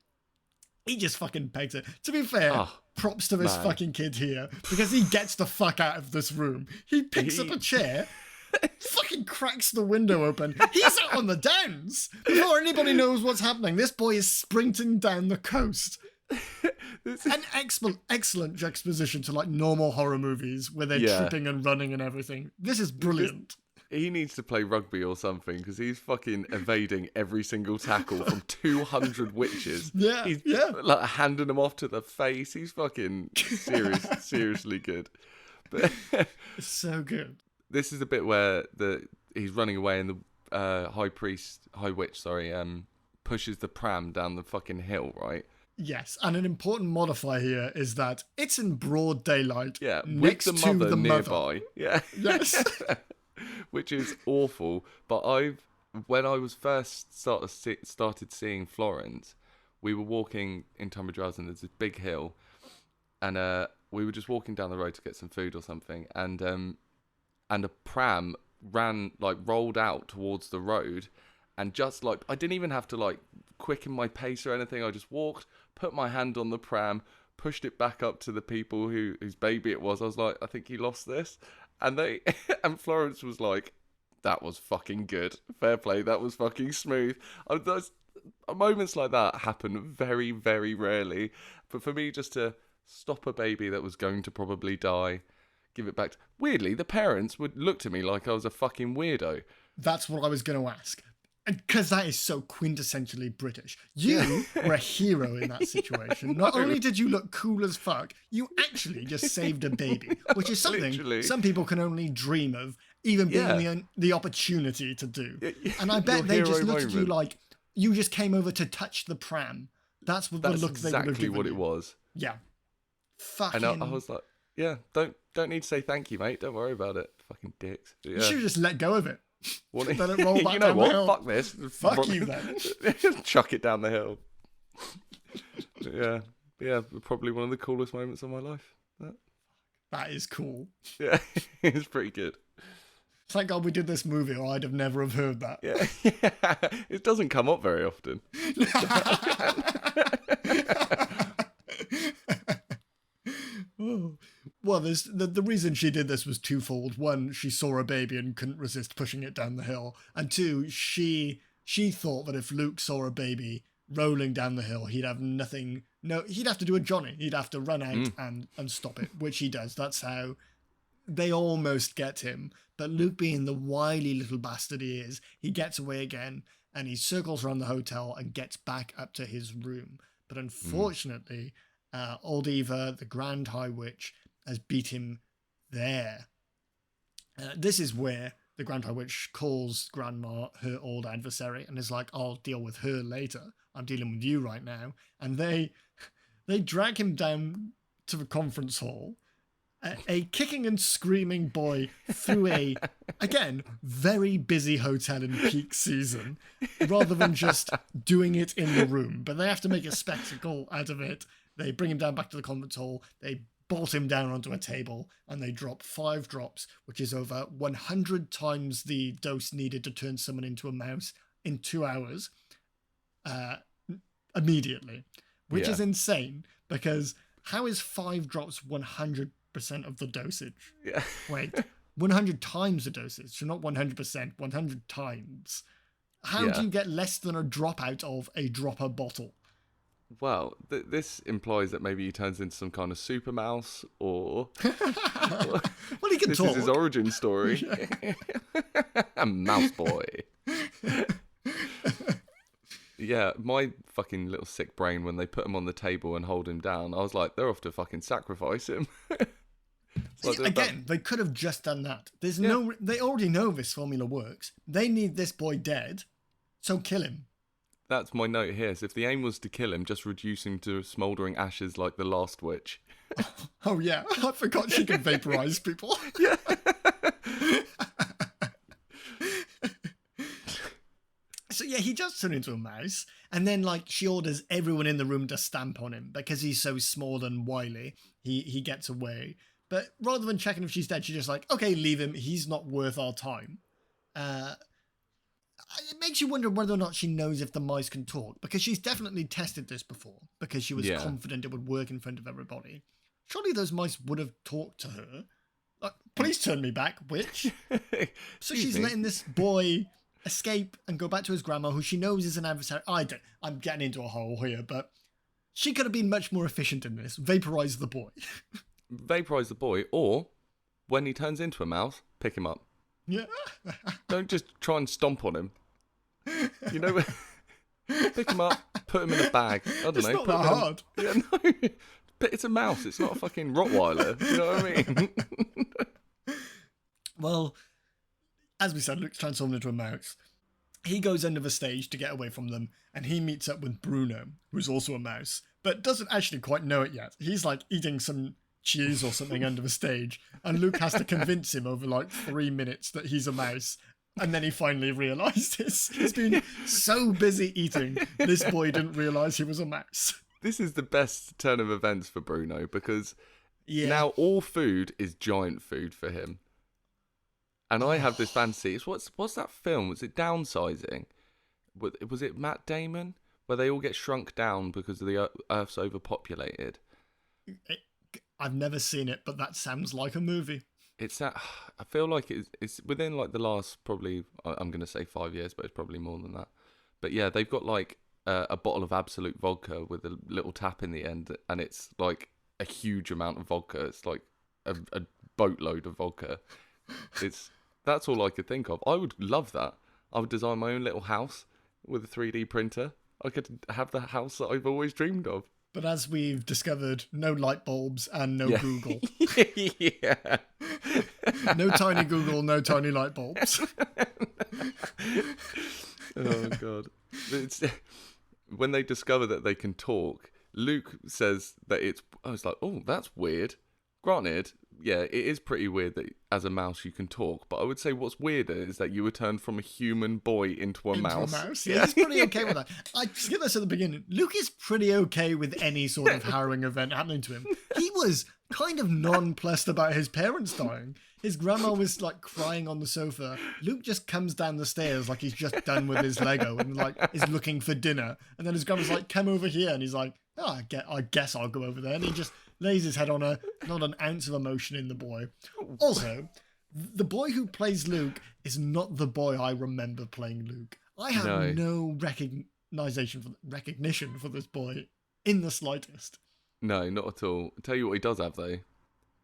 He just fucking pegs it. To be fair, props to this fucking kid here, because he gets the fuck out of this room. He picks up a chair, fucking cracks the window open. He's out on the downs. Before anybody knows what's happening, this boy is sprinting down the coast. An excellent juxtaposition to like normal horror movies where they're tripping and running and everything. This is brilliant. He needs to play rugby or something, because he's fucking evading every single tackle from 200 witches. He's like handing them off to the face. He's fucking seriously good. But it's so good. This is the bit where he's running away and the high witch, pushes the pram down the fucking hill, right? Yes, and an important modifier here is that it's in broad daylight. Yeah, next with the mother to the nearby. Mother. Yeah. Yes. Which is awful. But when I was first started seeing Florence, we were walking in Tunbridge Wells and there's this big hill, and we were just walking down the road to get some food or something, and a pram rolled out towards the road, and just like I didn't even have to like quicken my pace or anything. I just walked, put my hand on the pram, pushed it back up to the people whose baby it was. I was like, I think he lost this. And and Florence was like, that was fucking good. Fair play. That was fucking smooth. Moments like that happen very, very rarely. But for me, just to stop a baby that was going to probably die, give it back. Weirdly, the parents would look to me like I was a fucking weirdo. That's what I was going to ask. Because that is so quintessentially British. You were a hero in that situation. Not only did you look cool as fuck, you actually just saved a baby, which is something some people can only dream of, even being the opportunity to do. And I bet they just looked at you like you just came over to touch the pram. That's what the look they would have given exactly what it was. Yeah. Fucking. And I was like, don't need to say thank you, mate. Don't worry about it. Fucking dicks. Yeah. You should have just let go of it. Let it roll back you know down what? the hill. Fuck this. Fuck you then. Chuck it down the hill. Yeah, probably one of the coolest moments of my life. That is cool. Yeah, it's pretty good. Thank God we did this movie, or I'd have never have heard that. Yeah. It doesn't come up very often. Well, the reason she did this was twofold. One, she saw a baby and couldn't resist pushing it down the hill. And two, she thought that if Luke saw a baby rolling down the hill, he'd have nothing. No, he'd have to do a Johnny. He'd have to run out and stop it, which he does. That's how they almost get him. But Luke, being the wily little bastard he is, he gets away again. and he circles around the hotel and gets back up to his room. But unfortunately, old Eva, the Grand High Witch, has beat him there. This is where the Grand High Witch calls Grandma her old adversary and is like, I'll deal with her later. I'm dealing with you right now. And they drag him down to the conference hall, a kicking and screaming boy through a, again, very busy hotel in peak season, rather than just doing it in the room. But they have to make a spectacle out of it. They bring him down back to the conference hall. They bolt him down onto a table, and they drop 5 drops, which is over 100 times the dose needed to turn someone into a mouse in 2 hours, immediately, which is insane, because how is 5 drops 100% of the dosage? Yeah. Wait, 100 times the dosage, so not 100%, 100 times. How do you get less than a drop out of a dropper bottle? Well, this implies that maybe he turns into some kind of super mouse, or Well, he can this talk. is his origin story. A mouse boy. Yeah, my fucking little sick brain, when they put him on the table and hold him down, I was like, they're off to fucking sacrifice him. Again, they could have just done that. They already know this formula works. They need this boy dead, so kill him. That's my note here. So if the aim was to kill him, just reduce him to smouldering ashes like the last witch. Oh yeah, I forgot she can vaporize people. Yeah. So yeah, he just turned into a mouse, and then she orders everyone in the room to stamp on him because he's so small and wily. He gets away, but rather than checking if she's dead, she's just like, okay, leave him. He's not worth our time. It makes you wonder whether or not she knows if the mice can talk, because she's definitely tested this before because she was confident it would work in front of everybody. Surely those mice would have talked to her. Like, please turn me back, witch. So she's letting this boy escape and go back to his grandma, who she knows is an adversary. I'm getting into a hole here, but she could have been much more efficient in this. Vaporize the boy. Vaporize the boy, or when he turns into a mouse, pick him up. Yeah. Don't just try and stomp on him. You know, pick him up, put him in a bag. I don't know. It's not that hard. Yeah, no. But it's a mouse. It's not a fucking Rottweiler. You know what I mean? Well, as we said, Luke's transformed into a mouse. He goes under the stage to get away from them, and he meets up with Bruno, who's also a mouse, but doesn't actually quite know it yet. He's eating some cheese or something under the stage, and Luke has to convince him over 3 minutes that he's a mouse. And then he finally realises. He's been so busy eating, this boy didn't realise he was a mouse. This is the best turn of events for Bruno, because now all food is giant food for him. And I have this fantasy. What's that film? Was it Downsizing? Was it Matt Damon? Where they all get shrunk down because the Earth's overpopulated? I've never seen it, but that sounds like a movie. It's that. I feel like it's within the last, probably, I'm going to say 5 years, but it's probably more than that. But yeah, they've got a bottle of Absolute vodka with a little tap in the end, and it's a huge amount of vodka. It's a boatload of vodka. That's all I could think of. I would love that. I would design my own little house with a 3D printer. I could have the house that I've always dreamed of. But as we've discovered, no light bulbs and no Google. Yeah. No tiny Google, no tiny light bulbs. Oh, God. When they discover that they can talk, Luke says that I was like, oh, that's weird. Granted, yeah, it is pretty weird that as a mouse you can talk, but I would say what's weirder is that you were turned from a human boy into a mouse. Yeah, he's pretty okay with that. I skipped this at the beginning. Luke is pretty okay with any sort of harrowing event happening to him. He was kind of nonplussed about his parents dying. His grandma was crying on the sofa. Luke just comes down the stairs like he's just done with his Lego and is looking for dinner. And then his grandma's like, come over here. And he's like, oh, I guess I'll go over there. And he just lays his head on not an ounce of emotion in the boy. Also, the boy who plays Luke is not the boy I remember playing Luke. I have no recognition for this boy in the slightest. No, not at all. I'll tell you what he does have, though.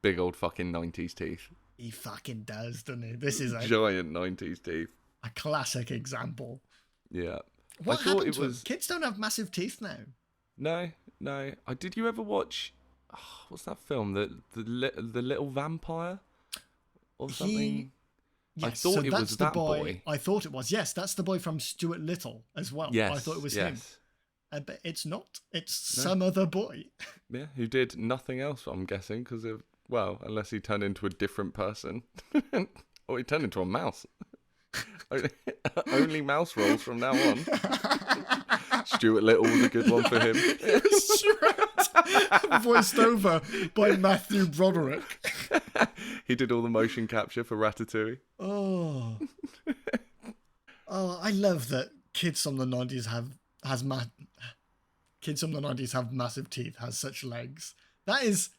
Big old fucking 90s teeth. He fucking does, doesn't he? This is giant 90s teeth. A classic example. Yeah. What I thought happened it to them? was Kids don't have massive teeth now. no, no. Did you ever watch? What's that film? The little vampire or He something? I Yes, so thought it was that's the that boy. boy. I thought it was. Yes, that's the boy from Stuart Little as well. I thought it Yes, was him. yes. But it's not. It's No. some other boy. Yeah, who did nothing else, I'm guessing, because of, well, unless he turned into a different person. Or he turned into a mouse. Only mouse rolls from now on. Stuart Little was a good one for him. Voiced over by Matthew Broderick. He did all the motion capture for Ratatouille. Oh. I love that kids from the 90s have massive teeth, has such legs. That is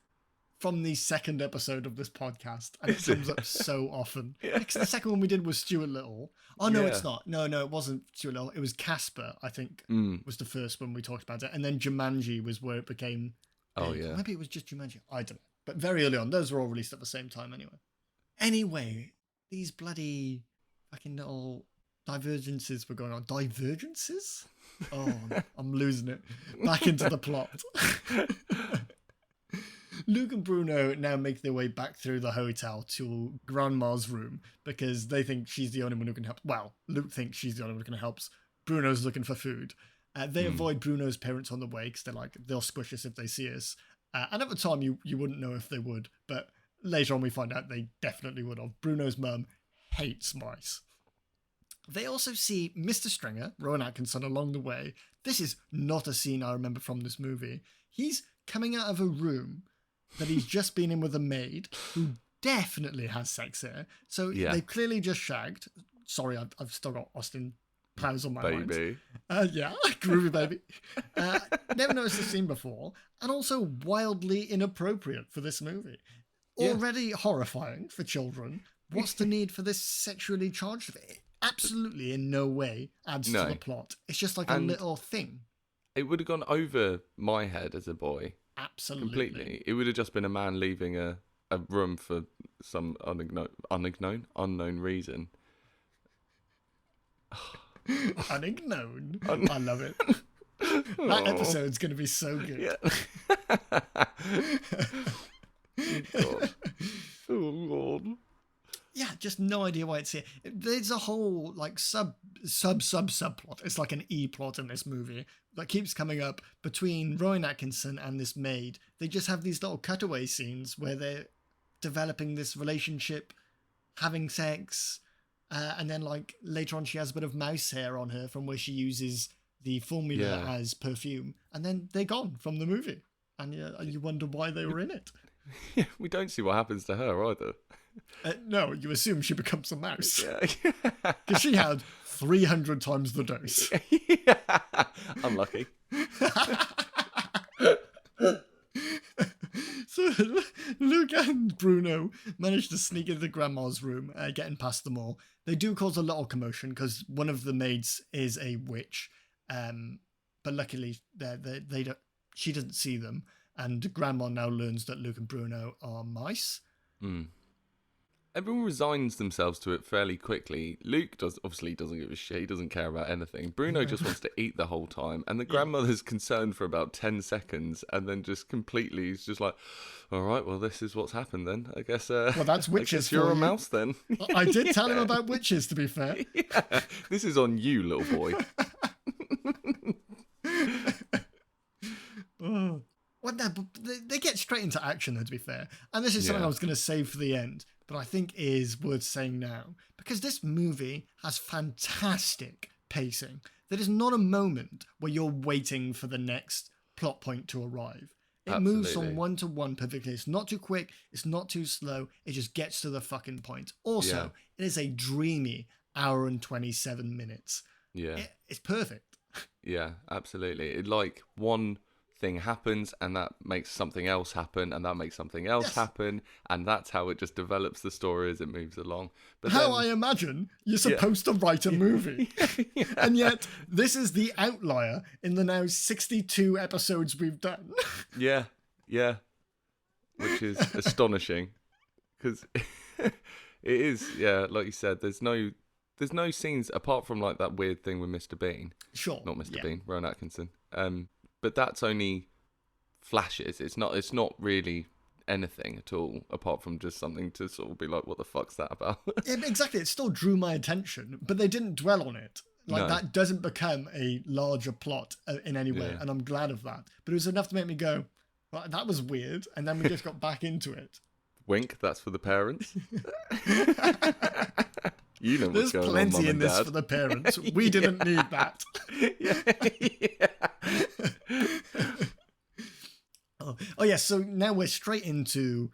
from the second episode of this podcast, and it comes up so often. Yeah. Because the second one we did was Stuart Little. Oh no, Yeah. it's not. No, it wasn't Stuart Little. It was Casper, I think, was the first one we talked about it, and then Jumanji was where it became big. Oh, yeah. Maybe it was just Jumanji. I don't know. But very early on, those were all released at the same time anyway. Anyway, these bloody fucking little divergences were going on. Divergences? Oh, I'm losing it. Back into the plot. Luke and Bruno now make their way back through the hotel to Grandma's room because they think she's the only one who can help. Well, Luke thinks she's the only one who can help. Bruno's looking for food. They avoid Bruno's parents on the way because they'll squish us if they see us. And at the time, you wouldn't know if they would, but later on we find out they definitely would have. Bruno's mum hates mice. They also see Mr. Stringer, Rowan Atkinson, along the way. This is not a scene I remember from this movie. He's coming out of a room that he's just been in with a maid who definitely has sex here. So they've clearly just shagged. Sorry, I've still got Austin Powers on my mind. Baby. Yeah, groovy baby. Never noticed this scene before, and also wildly inappropriate for this movie. Already horrifying for children. What's the need for this sexually charged? It absolutely in no way adds to the plot. It's just like a little thing. It would have gone over my head as a boy. Absolutely. Completely. It would have just been a man leaving a room for some unknown reason. Unknown. I love it. That episode's going to be so good. Yeah. God. Oh, Lord. Yeah, just no idea why it's here. There's a whole like subplot. It's like an E-plot in this movie that keeps coming up between Rowan Atkinson and this maid. They just have these little cutaway scenes where they're developing this relationship, having sex, and then like later on she has a bit of mouse hair on her from where she uses the formula as perfume, and then they're gone from the movie, and you wonder why they were in it. Yeah, we don't see what happens to her either. No, you assume she becomes a mouse. Yeah. Because she had 300 times the dose. Yeah. Unlucky. So Luke and Bruno manage to sneak into Grandma's room, getting past them all. They do cause a little commotion because one of the maids is a witch, but luckily they don't. She doesn't see them, and Grandma now learns that Luke and Bruno are mice. Everyone resigns themselves to it fairly quickly. Luke obviously doesn't give a shit. He doesn't care about anything. Bruno just wants to eat the whole time. And the grandmother's concerned for about 10 seconds and then just completely is just like, all right, well, this is what's happened then. I guess, well, that's witches. I guess you're a mouse then. I did tell him about witches, to be fair. Yeah, this is on you, little boy. Oh. Well, no, but they get straight into action, though, to be fair. And this is something I was going to save for the end, but I think is worth saying now. Because this movie has fantastic pacing. There is not a moment where you're waiting for the next plot point to arrive. It moves from one to one perfectly. It's not too quick. It's not too slow. It just gets to the fucking point. Also, it is a dreamy hour and 27 minutes. Yeah. It's perfect. Yeah, absolutely. It like one thing happens and that makes something else happen and that makes something else happen, and that's how it just develops the story as it moves along. But how I imagine you're supposed to write a movie. And yet this is the outlier in the now 62 episodes we've done. Yeah, which is astonishing because it is, like you said, there's no there's no scenes apart from like that weird thing with Mr. Bean. Sure. Not Mr. Yeah. Bean, Rowan Atkinson. But that's only flashes. It's not really anything at all apart from just something to sort of be like, what the fuck's that about? Yeah, exactly. It still drew my attention, but they didn't dwell on it. Like, No. that doesn't become a larger plot in any way, Yeah. and I'm glad of that. But it was enough to make me go, well, that was weird, and then we just got back into it. Wink, that's for the parents. You know what's There's going on, plenty Mum in and this Dad. for the parents. We didn't need that. Oh, yeah, so now we're straight into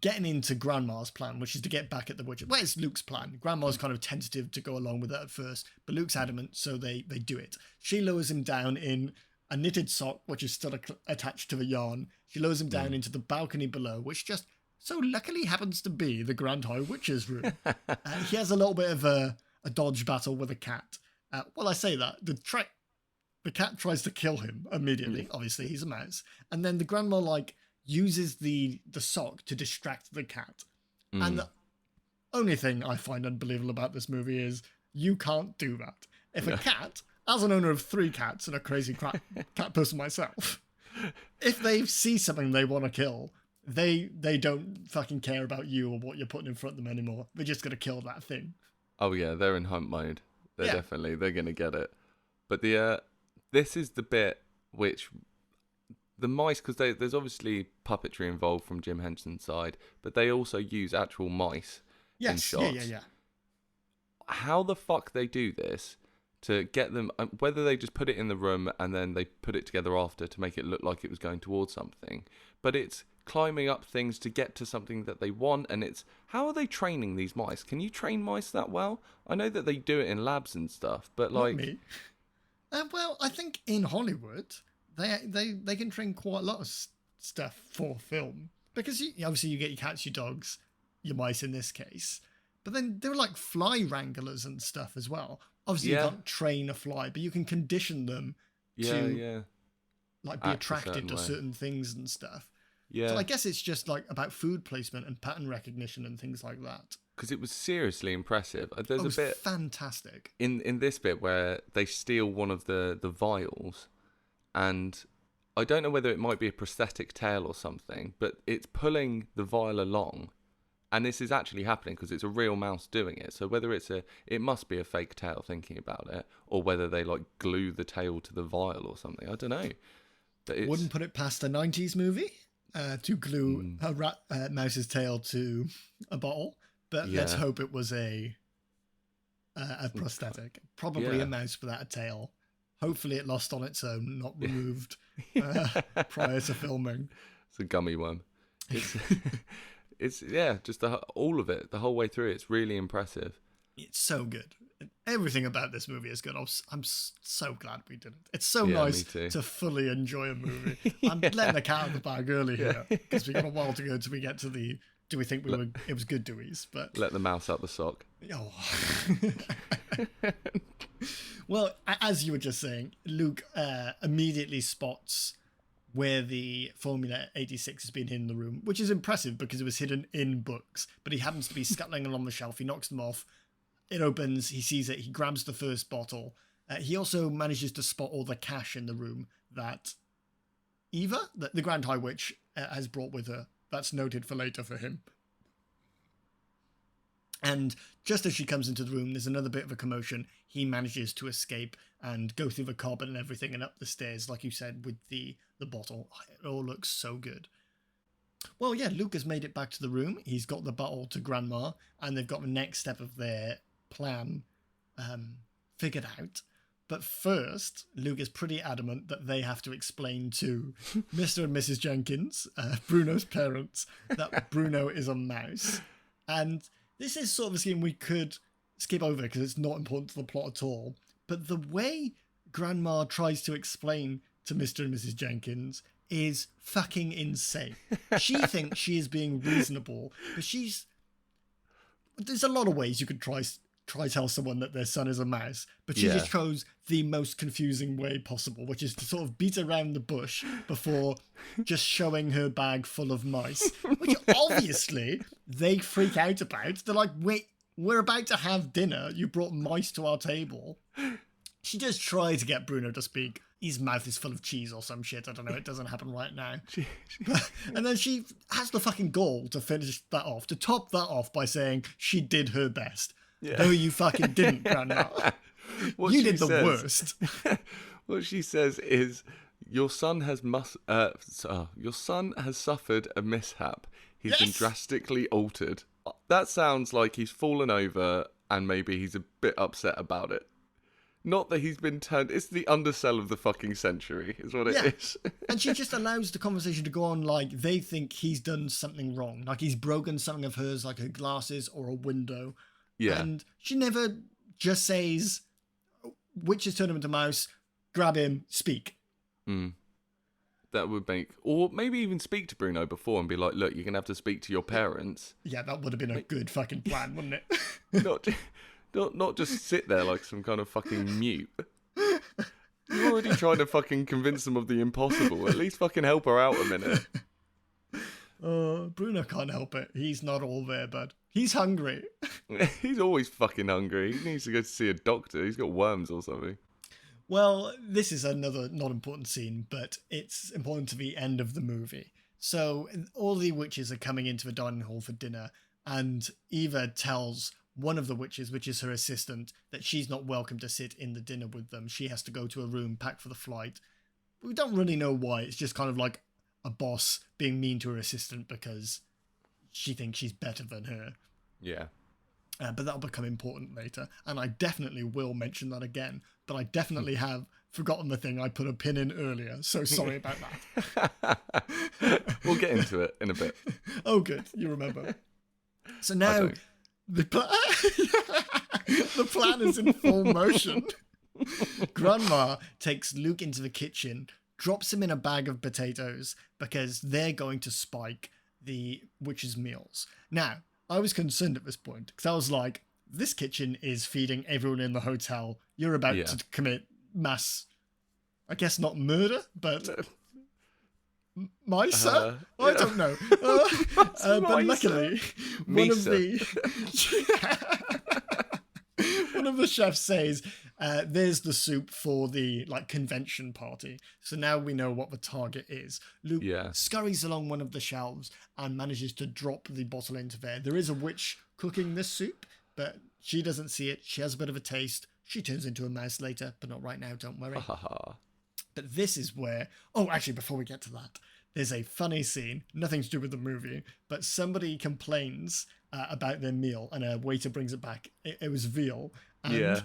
getting into Grandma's plan, which is to get back at the witches. Well, it's Luke's plan. Grandma's kind of tentative to go along with it at first, but Luke's adamant, so they do it. She lowers him down in a knitted sock, which is still attached to the yarn. She lowers him down into the balcony below, which just so luckily happens to be the Grand High Witch's room. He has a little bit of a dodge battle with a cat. Well, I say that. The cat tries to kill him immediately. Obviously, he's a mouse. And then the grandma, like, uses the sock to distract the cat. And the only thing I find unbelievable about this movie is you can't do that. If a cat, as an owner of 3 cats and a crazy cat person myself, if they see something they want to kill, they don't fucking care about you or what you're putting in front of them anymore. They're just going to kill that thing. Oh yeah, they're in hunt mode. They're Yeah. they're gonna get it. But this is the bit which the mice, because there's obviously puppetry involved from Jim Henson's side, but they also use actual mice in Yes, shots. yeah. How the fuck they do this to get them, whether they just put it in the room and then they put it together after to make it look like it was going towards something, but it's climbing up things to get to something that they want, and it's, how are they training these mice? Can you train mice that well? I know that they do it in labs and stuff, but like... Not me. Well, I think in Hollywood, they can train quite a lot of stuff for film. Because obviously you get your cats, your dogs, your mice in this case. But then there are like fly wranglers and stuff as well. Obviously you can't train a fly, but you can condition them to like be attracted to certain things and stuff. Yeah. So I guess it's just like about food placement and pattern recognition and things like that. Because it was seriously impressive. There's It was a bit fantastic. in this bit where they steal one of the vials, and I don't know whether it might be a prosthetic tail or something, but it's pulling the vial along, and this is actually happening because it's a real mouse doing it. So whether it must be a fake tail, thinking about it, or whether they like glue the tail to the vial or something. I don't know. But Wouldn't put it past a 90s movie to glue a mouse's tail to a bottle, but let's hope it was a prosthetic. Probably a mouse without a tail. Hopefully it lost on its own, not removed prior to filming. It's a gummy worm. It's just all of it, the whole way through. It's really impressive. It's so good. Everything about this movie is good. I'm so glad we did it. It's so nice to fully enjoy a movie. I'm letting the cat out of the bag early here because we got a while to go till we get to the do we think it was good doies, but let the mouse out the sock. Oh. Well, as you were just saying, Luke immediately spots where the Formula 86 has been hidden in the room, which is impressive because it was hidden in books, but he happens to be scuttling along the shelf. He knocks them off. It opens, he sees it, he grabs the first bottle. He also manages to spot all the cash in the room that Eva, the Grand High Witch, has brought with her. That's noted for later for him. And just as she comes into the room, there's another bit of a commotion. He manages to escape and go through the cupboard and everything and up the stairs, like you said, with the bottle. It all looks so good. Well, yeah, Luke has made it back to the room. He's got the bottle to Grandma, and they've got the next step of their plan figured out. But first, Luke is pretty adamant that they have to explain to Mr. and Mrs. Jenkins, Bruno's parents, that Bruno is a mouse. And this is sort of a scheme we could skip over because it's not important to the plot at all. But the way Grandma tries to explain to Mr. and Mrs. Jenkins is fucking insane. She thinks she is being reasonable, but there's a lot of ways you could try tell someone that their son is a mouse, but she just chose the most confusing way possible, which is to sort of beat around the bush before just showing her bag full of mice, which obviously they freak out about. They're like, wait, We're about to have dinner. You brought mice to our table. She does try to get Bruno to speak. His mouth is full of cheese or some shit. I don't know. It doesn't happen right now. And then she has the fucking gall to finish that off, to top that off by saying she did her best. Yeah. No, you fucking didn't, Grandma. You did the worst. What she says is, your son has suffered a mishap. He's been drastically altered. That sounds like he's fallen over and maybe he's a bit upset about it. Not that he's been turned... It's the undersell of the fucking century, is what it is. And she just allows the conversation to go on like they think he's done something wrong. Like he's broken something of hers, like her glasses or a window. Yeah. And she never just says, witches turn him into mouse, grab him, speak. That would make... Or maybe even speak to Bruno before and be like, look, you're going to have to speak to your parents. Yeah, that would have been a good fucking plan, wouldn't it? Not just sit there like some kind of fucking mute. You're already trying to fucking convince them of the impossible. At least fucking help her out a minute. Bruno can't help it. He's not all there, bud. He's hungry. He's always fucking hungry. He needs to go to see a doctor. He's got worms or something. Well, this is another not important scene, but it's important to the end of the movie. So all the witches are coming into the dining hall for dinner, and Eva tells one of the witches, which is her assistant, that she's not welcome to sit in the dinner with them. She has to go to a room packed for the flight. We don't really know why. It's just kind of like a boss being mean to her assistant because she thinks she's better than her. Yeah. But that'll become important later. And I definitely will mention that again. But I definitely have forgotten the thing I put a pin in earlier. So sorry about that. We'll get into it in a bit. Oh, good. You remember. So now... The plan is in full motion. Grandma takes Luke into the kitchen, drops him in a bag of potatoes because they're going to spike the witch's meals. Now, I was concerned at this point because I was like, this kitchen is feeding everyone in the hotel. You're about to commit mass, I guess not murder, but... Misa? I don't know. But luckily, one of the chefs says, there's the soup for the convention party. So now we know what the target is. Luke scurries along one of the shelves and manages to drop the bottle into there. There is a witch cooking this soup, but she doesn't see it. She has a bit of a taste. She turns into a mouse later, but not right now, don't worry. But this is where... Oh, actually, before we get to that, there's a funny scene, nothing to do with the movie, but somebody complains about their meal, and a waiter brings it back. It was veal. And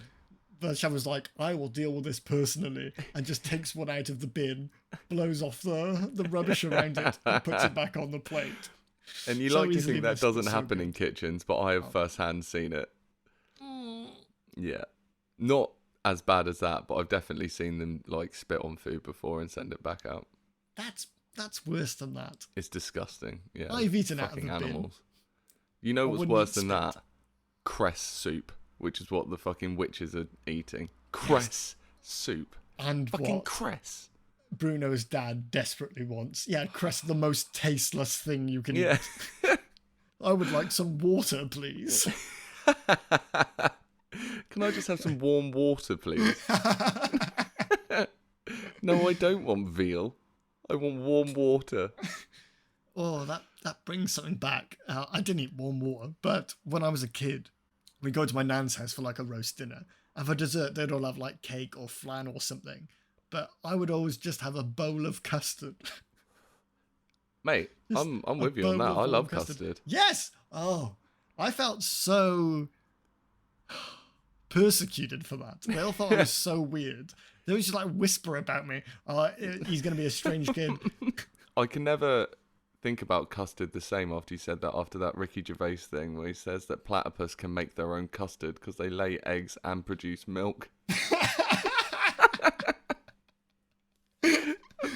the chef was like, I will deal with this personally, and just takes one out of the bin, blows off the rubbish around it, and puts it back on the plate. And you like to think that doesn't happen in kitchens, but I have firsthand seen it. Yeah. Not as bad as that, but I've definitely seen them spit on food before and send it back out. That's worse than that. It's disgusting. Yeah, I've eaten out of the animals. Bin. You know what's worse than that? Cress soup, which is what the fucking witches are eating. Cress soup. And fucking what cress. Bruno's dad desperately wants. Yeah, cress, the most tasteless thing you can eat. I would like some water, please. Can I just have some warm water, please? No, I don't want veal. I want warm water. Oh, that brings something back. I didn't eat warm water, but when I was a kid, we'd go to my nan's house for a roast dinner. And for dessert, they'd all have cake or flan or something. But I would always just have a bowl of custard. Mate, I'm with you on that. I love custard. Yes! Oh, I felt so persecuted for that. They all thought I was so weird. They would just whisper about me. He's going to be a strange kid. I can never think about custard the same after you said that, after that Ricky Gervais thing where he says that platypus can make their own custard because they lay eggs and produce milk.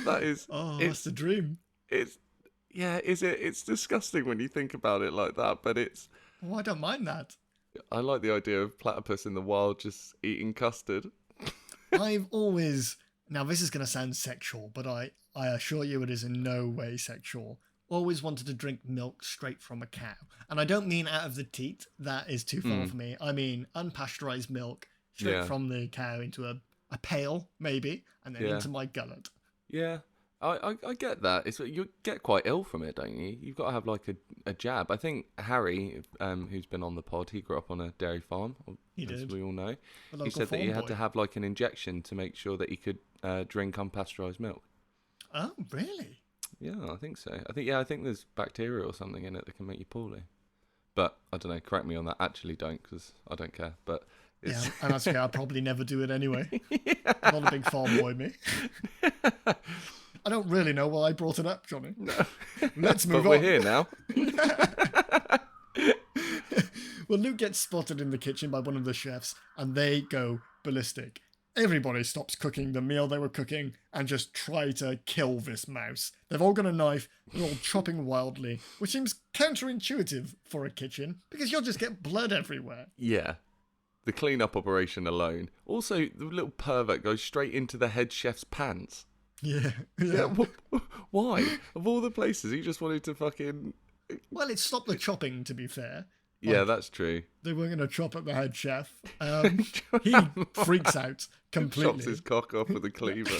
That is... that's the dream. It's... Yeah, is it? It's disgusting when you think about it like that, but it's... Oh, I don't mind that. I like the idea of platypus in the wild just eating custard. I've always... Now, this is going to sound sexual, but I assure you it is in no way sexual. always wanted to drink milk straight from a cow. And I don't mean out of the teat. That is too far for me. I mean unpasteurized milk straight from the cow into a pail, maybe, and then into my gullet. Yeah. I get that. You get quite ill from it, don't you? You've got to have like a jab. I think Harry, who's been on the pod, he grew up on a dairy farm, as we all know. He said that he had to have like an injection to make sure that he could drink unpasteurized milk. Oh, really? Yeah, I think so. I think there's bacteria or something in it that can make you poorly. But I don't know. Correct me on that. Actually, don't, because I don't care. But yeah, and that's okay. I'll probably never do it anyway. I'm not a big farm boy, me. I don't really know why I brought it up, Johnny. No. Let's move on. But we're here now. Well, Luke gets spotted in the kitchen by one of the chefs, and they go ballistic. Everybody stops cooking the meal they were cooking and just try to kill this mouse. They've all got a knife, they're all chopping wildly, which seems counterintuitive for a kitchen, because you'll just get blood everywhere. Yeah. The clean-up operation alone. Also, the little pervert goes straight into the head chef's pants. Yeah. Why? Of all the places, he just wanted to fucking... Well, it stopped the chopping, to be fair. Yeah, that's true. They weren't going to chop at the head chef. He freaks out completely. Chops his cock off with a cleaver.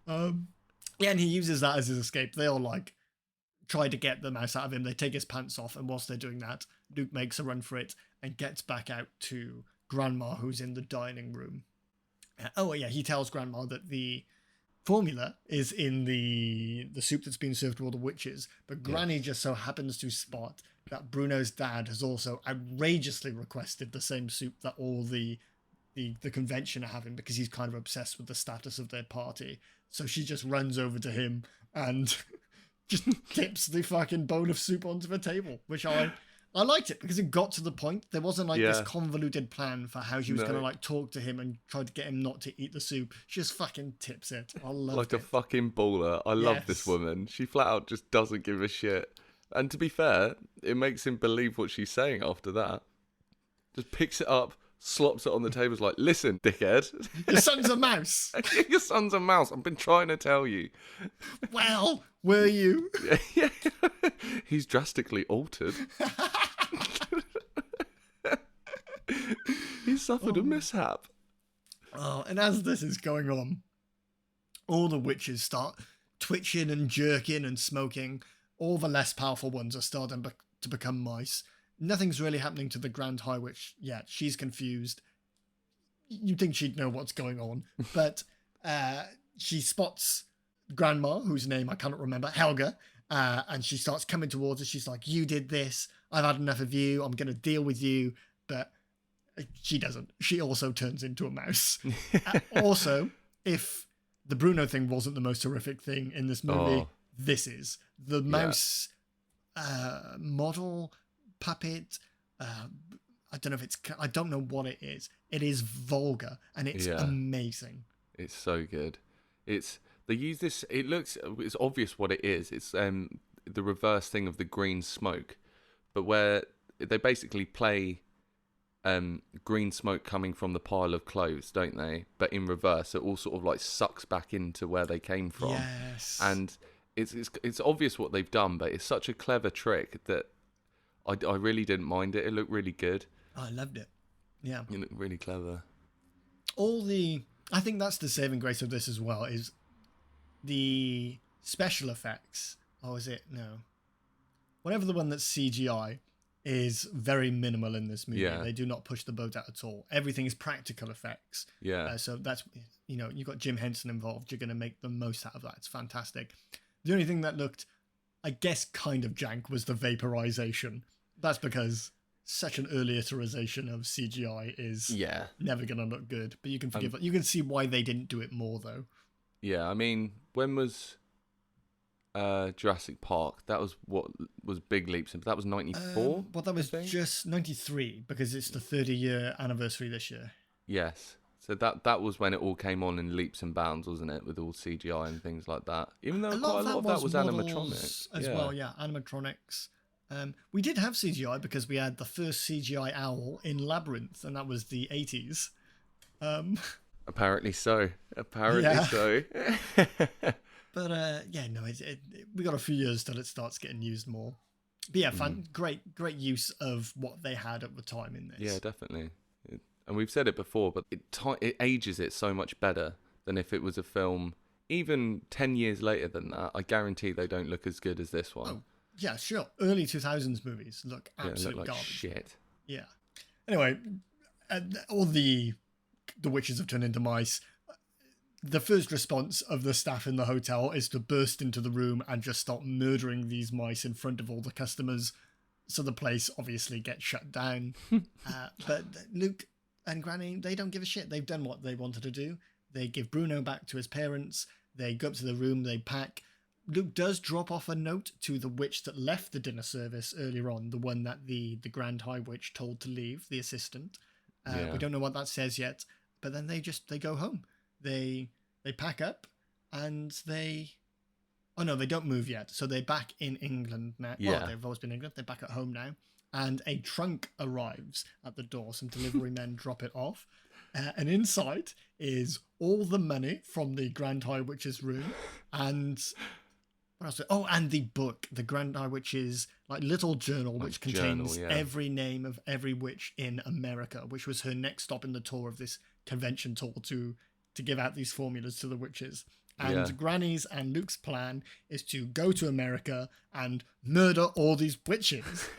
Yeah, and he uses that as his escape. They all try to get the mouse out of him. They take his pants off, and whilst they're doing that, Luke makes a run for it and gets back out to Grandma, who's in the dining room. He tells Grandma that the formula is in the soup that's been served to all the witches, but Granny just so happens to spot that Bruno's dad has also outrageously requested the same soup that all the convention are having, because he's kind of obsessed with the status of their party. So she just runs over to him and just tips the fucking bowl of soup onto the table, which I liked it because it got to the point. There wasn't this convoluted plan for how she was going to talk to him and try to get him not to eat the soup. She just fucking tips it. I love it. Like a fucking baller. I love this woman. She flat out just doesn't give a shit. And to be fair, it makes him believe what she's saying after that. Just picks it up, slops it on the table, is like, listen, dickhead. Your son's a mouse. Your son's a mouse. I've been trying to tell you. Well, were you? Yeah. He's drastically altered. He suffered a mishap. Oh, and as this is going on, all the witches start twitching and jerking and smoking. All the less powerful ones are starting to become mice. Nothing's really happening to the Grand High Witch yet. She's confused. You'd think she'd know what's going on. But she spots Grandma, whose name I cannot remember, Helga, and she starts coming towards her. She's like, you did this. I've had enough of you. I'm going to deal with you. But she doesn't. She also turns into a mouse. Also, if the Bruno thing wasn't the most horrific thing in this movie, this is. The mouse model puppet, I don't know what it is. It is vulgar and it's amazing. It's so good. They use this, it's obvious what it is. It's the reverse thing of the green smoke, but where they basically play green smoke coming from the pile of clothes, don't they? But in reverse, it all sort of sucks back into where they came from. Yes. And it's obvious what they've done, but it's such a clever trick that I really didn't mind it. It looked really good. I loved it. Yeah. It looked really clever. I think that's the saving grace of this as well, is the special effects. Oh, is it? No. Whatever the one that's CGI is very minimal in this movie. Yeah. They do not push the boat out at all. Everything is practical effects. Yeah. So that's, you've got Jim Henson involved. You're going to make the most out of that. It's fantastic. The only thing that looked, I guess, kind of jank was the vaporization. That's because such an early iteration of CGI is never going to look good. But you can forgive it. You can see why they didn't do it more, though. Yeah, I mean, when was Jurassic Park? That was what was Big Leaps. That was 94? Well, that was just 93 because it's the 30-year anniversary this year. Yes. So that was when it all came on in leaps and bounds, wasn't it? With all CGI and things like that. Even though quite a lot of that was animatronic. As well, yeah, animatronics. We did have CGI because we had the first CGI owl in Labyrinth, and that was the 80s. Apparently so. But yeah, no, we got a few years till it starts getting used more. But yeah, great use of what they had at the time in this. Yeah, definitely. And we've said it before, but it ages it so much better than if it was a film even 10 years later than that. I guarantee they don't look as good as this one. Oh, yeah, sure. Early 2000s movies look absolute look like garbage. shit. Yeah. Anyway, all the witches have turned into mice. The first response of the staff in the hotel is to burst into the room and just start murdering these mice in front of all the customers. So the place obviously gets shut down. But Luke and Granny, they don't give a shit. They've done what they wanted to do. They give Bruno back to his parents. They go up to the room, they pack. Luke does drop off a note to the witch that left the dinner service earlier on, the one that the Grand High Witch told to leave, the assistant. We don't know what that says yet, but then they go home. They pack up and oh no, they don't move yet. So they're back in England now. Yeah. Well, they've always been in England. They're back at home now. And a trunk arrives at the door. Some delivery men drop it off. And inside is all the money from the Grand High Witch's room. And what else? Oh, and the book, the Grand High Witch's little journal, which contains every name of every witch in America, which was her next stop in the tour of this convention tour to give out these formulas to the witches. And Granny's and Luke's plan is to go to America and murder all these witches.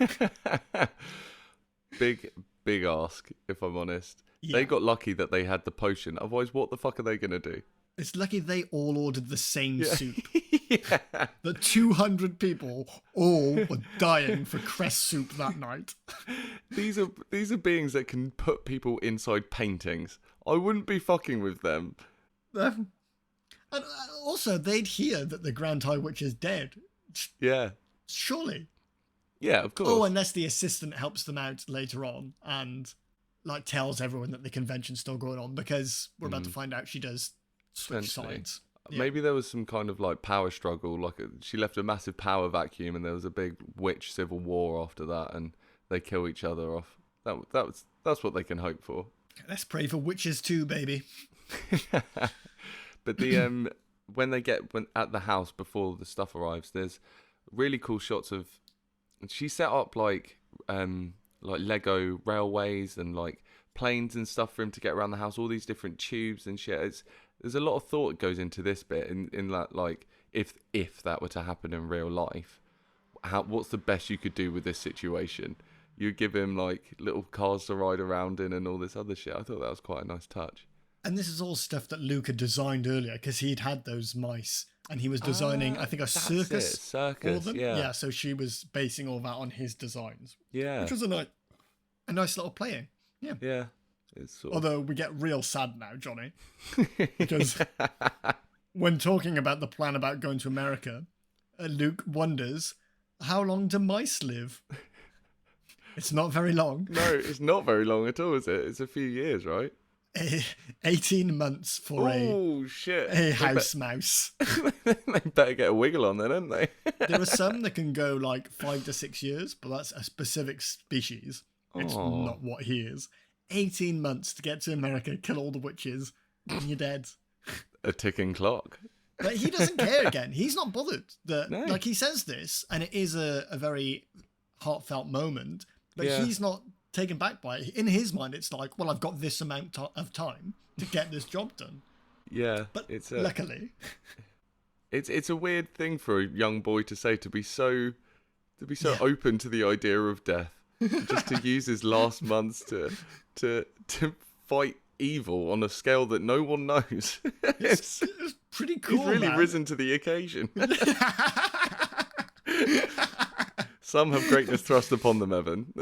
Big ask, if I'm honest. Yeah. They got lucky that they had the potion. Otherwise, what the fuck are they going to do? It's lucky they all ordered the same soup. Yeah. The 200 people all were dying for cress soup that night. These are beings that can put people inside paintings. I wouldn't be fucking with them. And also, they'd hear that the Grand High Witch is dead. Yeah. Surely. Yeah, of course. Oh, unless the assistant helps them out later on and tells everyone that the convention's still going on, because we're about to find out she does switch sides. Yeah. Maybe there was some kind of power struggle, she left a massive power vacuum and there was a big witch civil war after that and they kill each other off. That's what they can hope for. Let's pray for witches too, baby. But the when at the house before the stuff arrives, there's really cool shots of she set up Lego railways and planes and stuff for him to get around the house, all these different tubes and shit. There's a lot of thought goes into this bit in that if that were to happen in real life, what's the best you could do with this situation? You give him little cars to ride around in and all this other shit. I thought that was quite a nice touch. And this is all stuff that Luke had designed earlier, because he'd had those mice and he was designing, I think, a circus. Circus, for them. yeah. Yeah, so she was basing all that on his designs. Yeah. Which was a nice little playing. Yeah. Yeah. Although we get real sad now, Johnny. Because when talking about the plan about going to America, Luke wonders, how long do mice live? It's not very long. No, it's not very long at all, is it? It's a few years, right? 18 months for a house mouse. They better get a wiggle on then, don't they? There are some that can go 5 to 6 years, but that's a specific species. It's not what he is. 18 months to get to America, kill all the witches, and you're dead. A ticking clock. But he doesn't care again. He's not bothered. No. He says this, and it is a very heartfelt moment, but Yeah. he's not taken back by it. In his mind, it's well, I've got this amount of time to get this job done. Yeah. But luckily... It's a weird thing for a young boy to say, to be so open to the idea of death. Just to use his last months to fight evil on a scale that no one knows. It's pretty cool. He's really man. risen to the occasion. Some have greatness thrust upon them, Evan.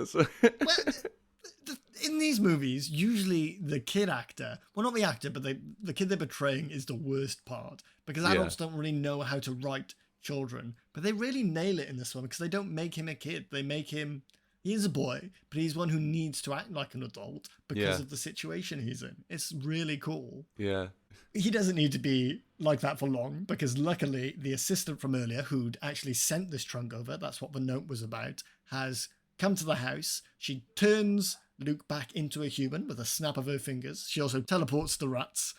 In these movies, usually the kid actor, well, not the actor, but the kid they're portraying is the worst part, because adults don't really know how to write children. But they really nail it in this one, because they don't make him a kid. They make him... He is a boy, but he's one who needs to act like an adult because of the situation he's in. It's really cool. Yeah. He doesn't need to be like that for long, because luckily the assistant from earlier, who'd actually sent this trunk over, that's what the note was about, has come to the house. She turns Luke back into a human with a snap of her fingers. She also teleports the rats.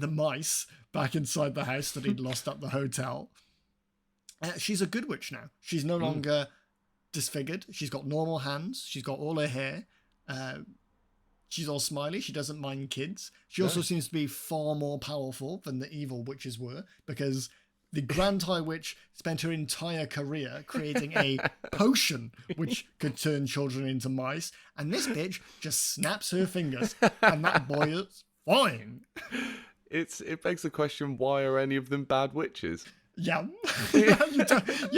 the mice back inside the house that he'd lost at the hotel. She's a good witch now. She's no longer disfigured. She's got normal hands. She's got all her hair. She's all smiley. She doesn't mind kids. She also seems to be far more powerful than the evil witches were, because the Grand High Witch spent her entire career creating a potion which could turn children into mice, and this bitch just snaps her fingers, and that boy is fine. It begs the question, why are any of them bad witches? Yeah. You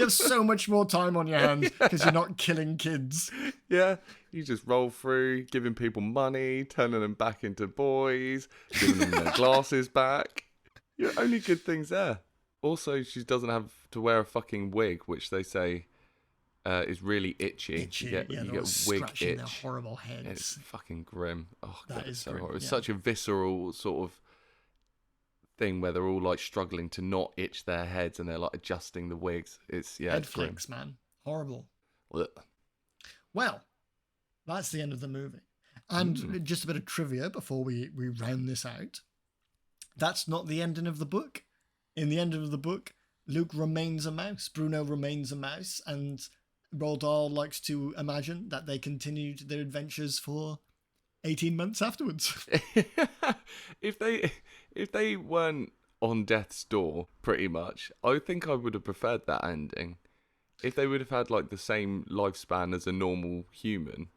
have so much more time on your hands because you're not killing kids. Yeah, you just roll through, giving people money, turning them back into boys, giving them their glasses back. You're only good things there. Also, she doesn't have to wear a fucking wig, which they say is really itchy. You get wig itch. Their horrible heads. It's fucking grim. Oh, God, it's so grim, horrible. It's such a visceral sort of thing where they're all like struggling to not itch their heads, and they're like adjusting the wigs. It's head flicks, man. Horrible. Ugh. Well, that's the end of the movie. And just a bit of trivia before we round this out. That's not the ending of the book. In the end of the book, Luke remains a mouse. Bruno remains a mouse, and Roald Dahl likes to imagine that they continued their adventures for 18 months afterwards. If they weren't on death's door, pretty much, I think I would have preferred that ending. If they would have had like the same lifespan as a normal human,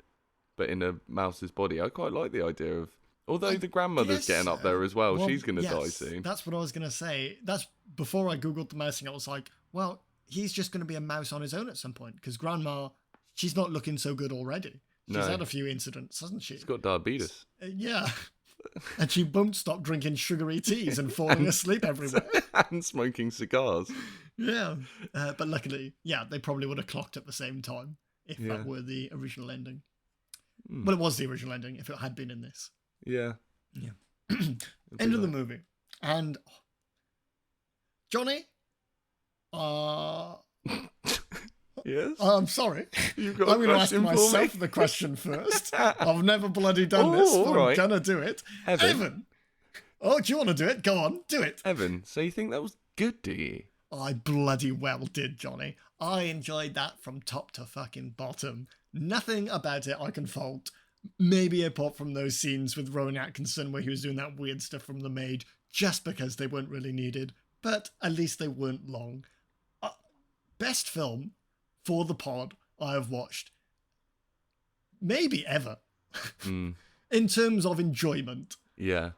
but in a mouse's body, I quite like the idea of. Although the grandmother's getting up there as well, she's going to die soon. That's what I was going to say. That's before I googled the mouse thing. I was like, well, he's just going to be a mouse on his own at some point, because Grandma, she's not looking so good already. She's had a few incidents, hasn't she? She's got diabetes. Yeah. And she won't stop drinking sugary teas and falling asleep everywhere. And smoking cigars. Yeah. But luckily, they probably would have clocked at the same time if that were the original ending. Well, it was the original ending if it had been in this. Yeah. End of the movie. And Johnny, yes? I'm sorry. You've got I'm going to ask me? myself the question first. I've never bloody done this, but I'm going to do it. Evan. Oh, do you want to do it? Go on, do it. Evan, so you think that was good, do you? I bloody well did, Johnny. I enjoyed that from top to fucking bottom. Nothing about it I can fault. Maybe apart from those scenes with Rowan Atkinson where he was doing that weird stuff from The Maid just because they weren't really needed. But at least they weren't long. Best film for the pod I have watched. Maybe ever. In terms of enjoyment. Yeah.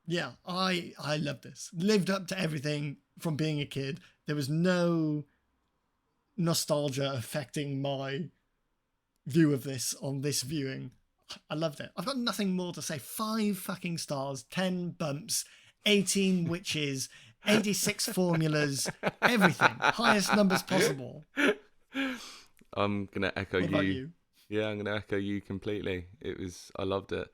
Yeah, I love this. Lived up to everything from being a kid. There was no nostalgia affecting my view of this on this viewing. I loved it. I've got nothing more to say. 5 fucking stars, 10 bumps, 18 witches, 86 formulas, everything. Highest numbers possible. I'm going to echo What about you? Yeah, I'm going to echo you completely. I loved it.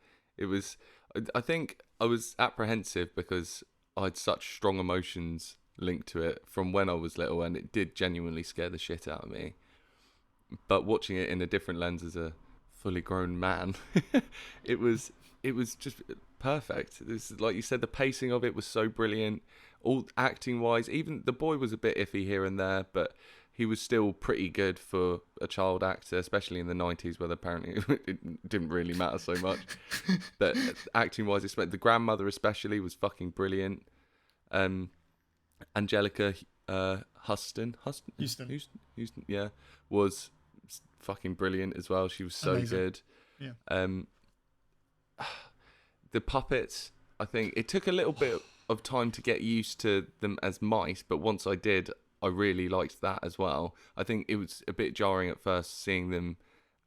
I think I was apprehensive because I had such strong emotions linked to it from when I was little, and it did genuinely scare the shit out of me. But watching it in a different lens as a fully grown man, it was just perfect. Like you said, the pacing of it was so brilliant. All acting wise, even the boy was a bit iffy here and there, but he was still pretty good for a child actor, especially in the 90s, where apparently it didn't really matter so much. But acting wise, the grandmother especially was fucking brilliant. Angelica Houston, yeah, was fucking brilliant as well. She was so Amazing. good. Yeah. The puppets, I think it took a little bit of time to get used to them as mice, but once I did, I really liked that as well. I think it was a bit jarring at first seeing them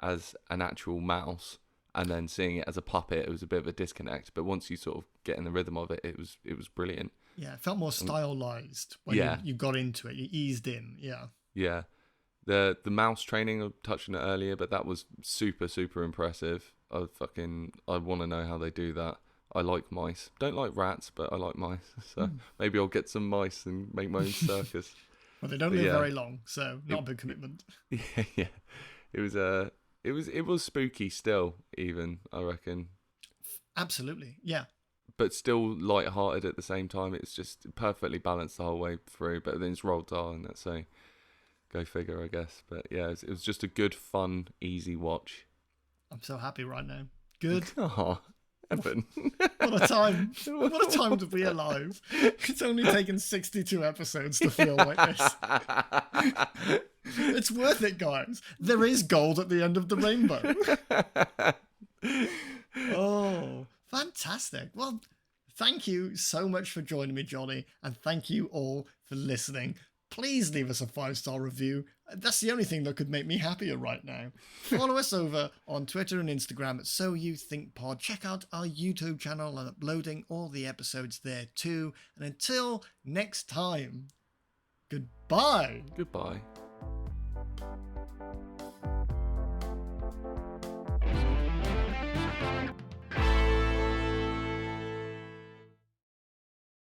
as an actual mouse and then seeing it as a puppet. It was a bit of a disconnect, but once you sort of get in the rhythm of it, it was brilliant. Yeah, it felt more stylized when you got into it. You eased in. Yeah. The mouse training, I touched on it earlier, but that was super, super impressive. I want to know how they do that. I like mice. Don't like rats, but I like mice. So maybe I'll get some mice and make my own circus. Well, they don't live very long, so not a big commitment. Yeah. It was spooky still, even, I reckon. Absolutely, yeah. but still light-hearted at the same time. It's just perfectly balanced the whole way through. But then it's Roald Dahl, and so go figure, I guess. But yeah, it was just a good, fun, easy watch. I'm so happy right now. Good. Oh, Evan. What a time. What a time to be alive. It's only taken 62 episodes to feel like this. It's worth it, guys. There is gold at the end of the rainbow. Oh, fantastic. Well, thank you so much for joining me, Johnny, and thank you all for listening. Please leave us a 5-star review. That's the only thing that could make me happier right now. Follow us over on Twitter and Instagram at So You Think Pod. Check out our YouTube channel. I'm uploading all the episodes there too. And until next time, goodbye. Goodbye.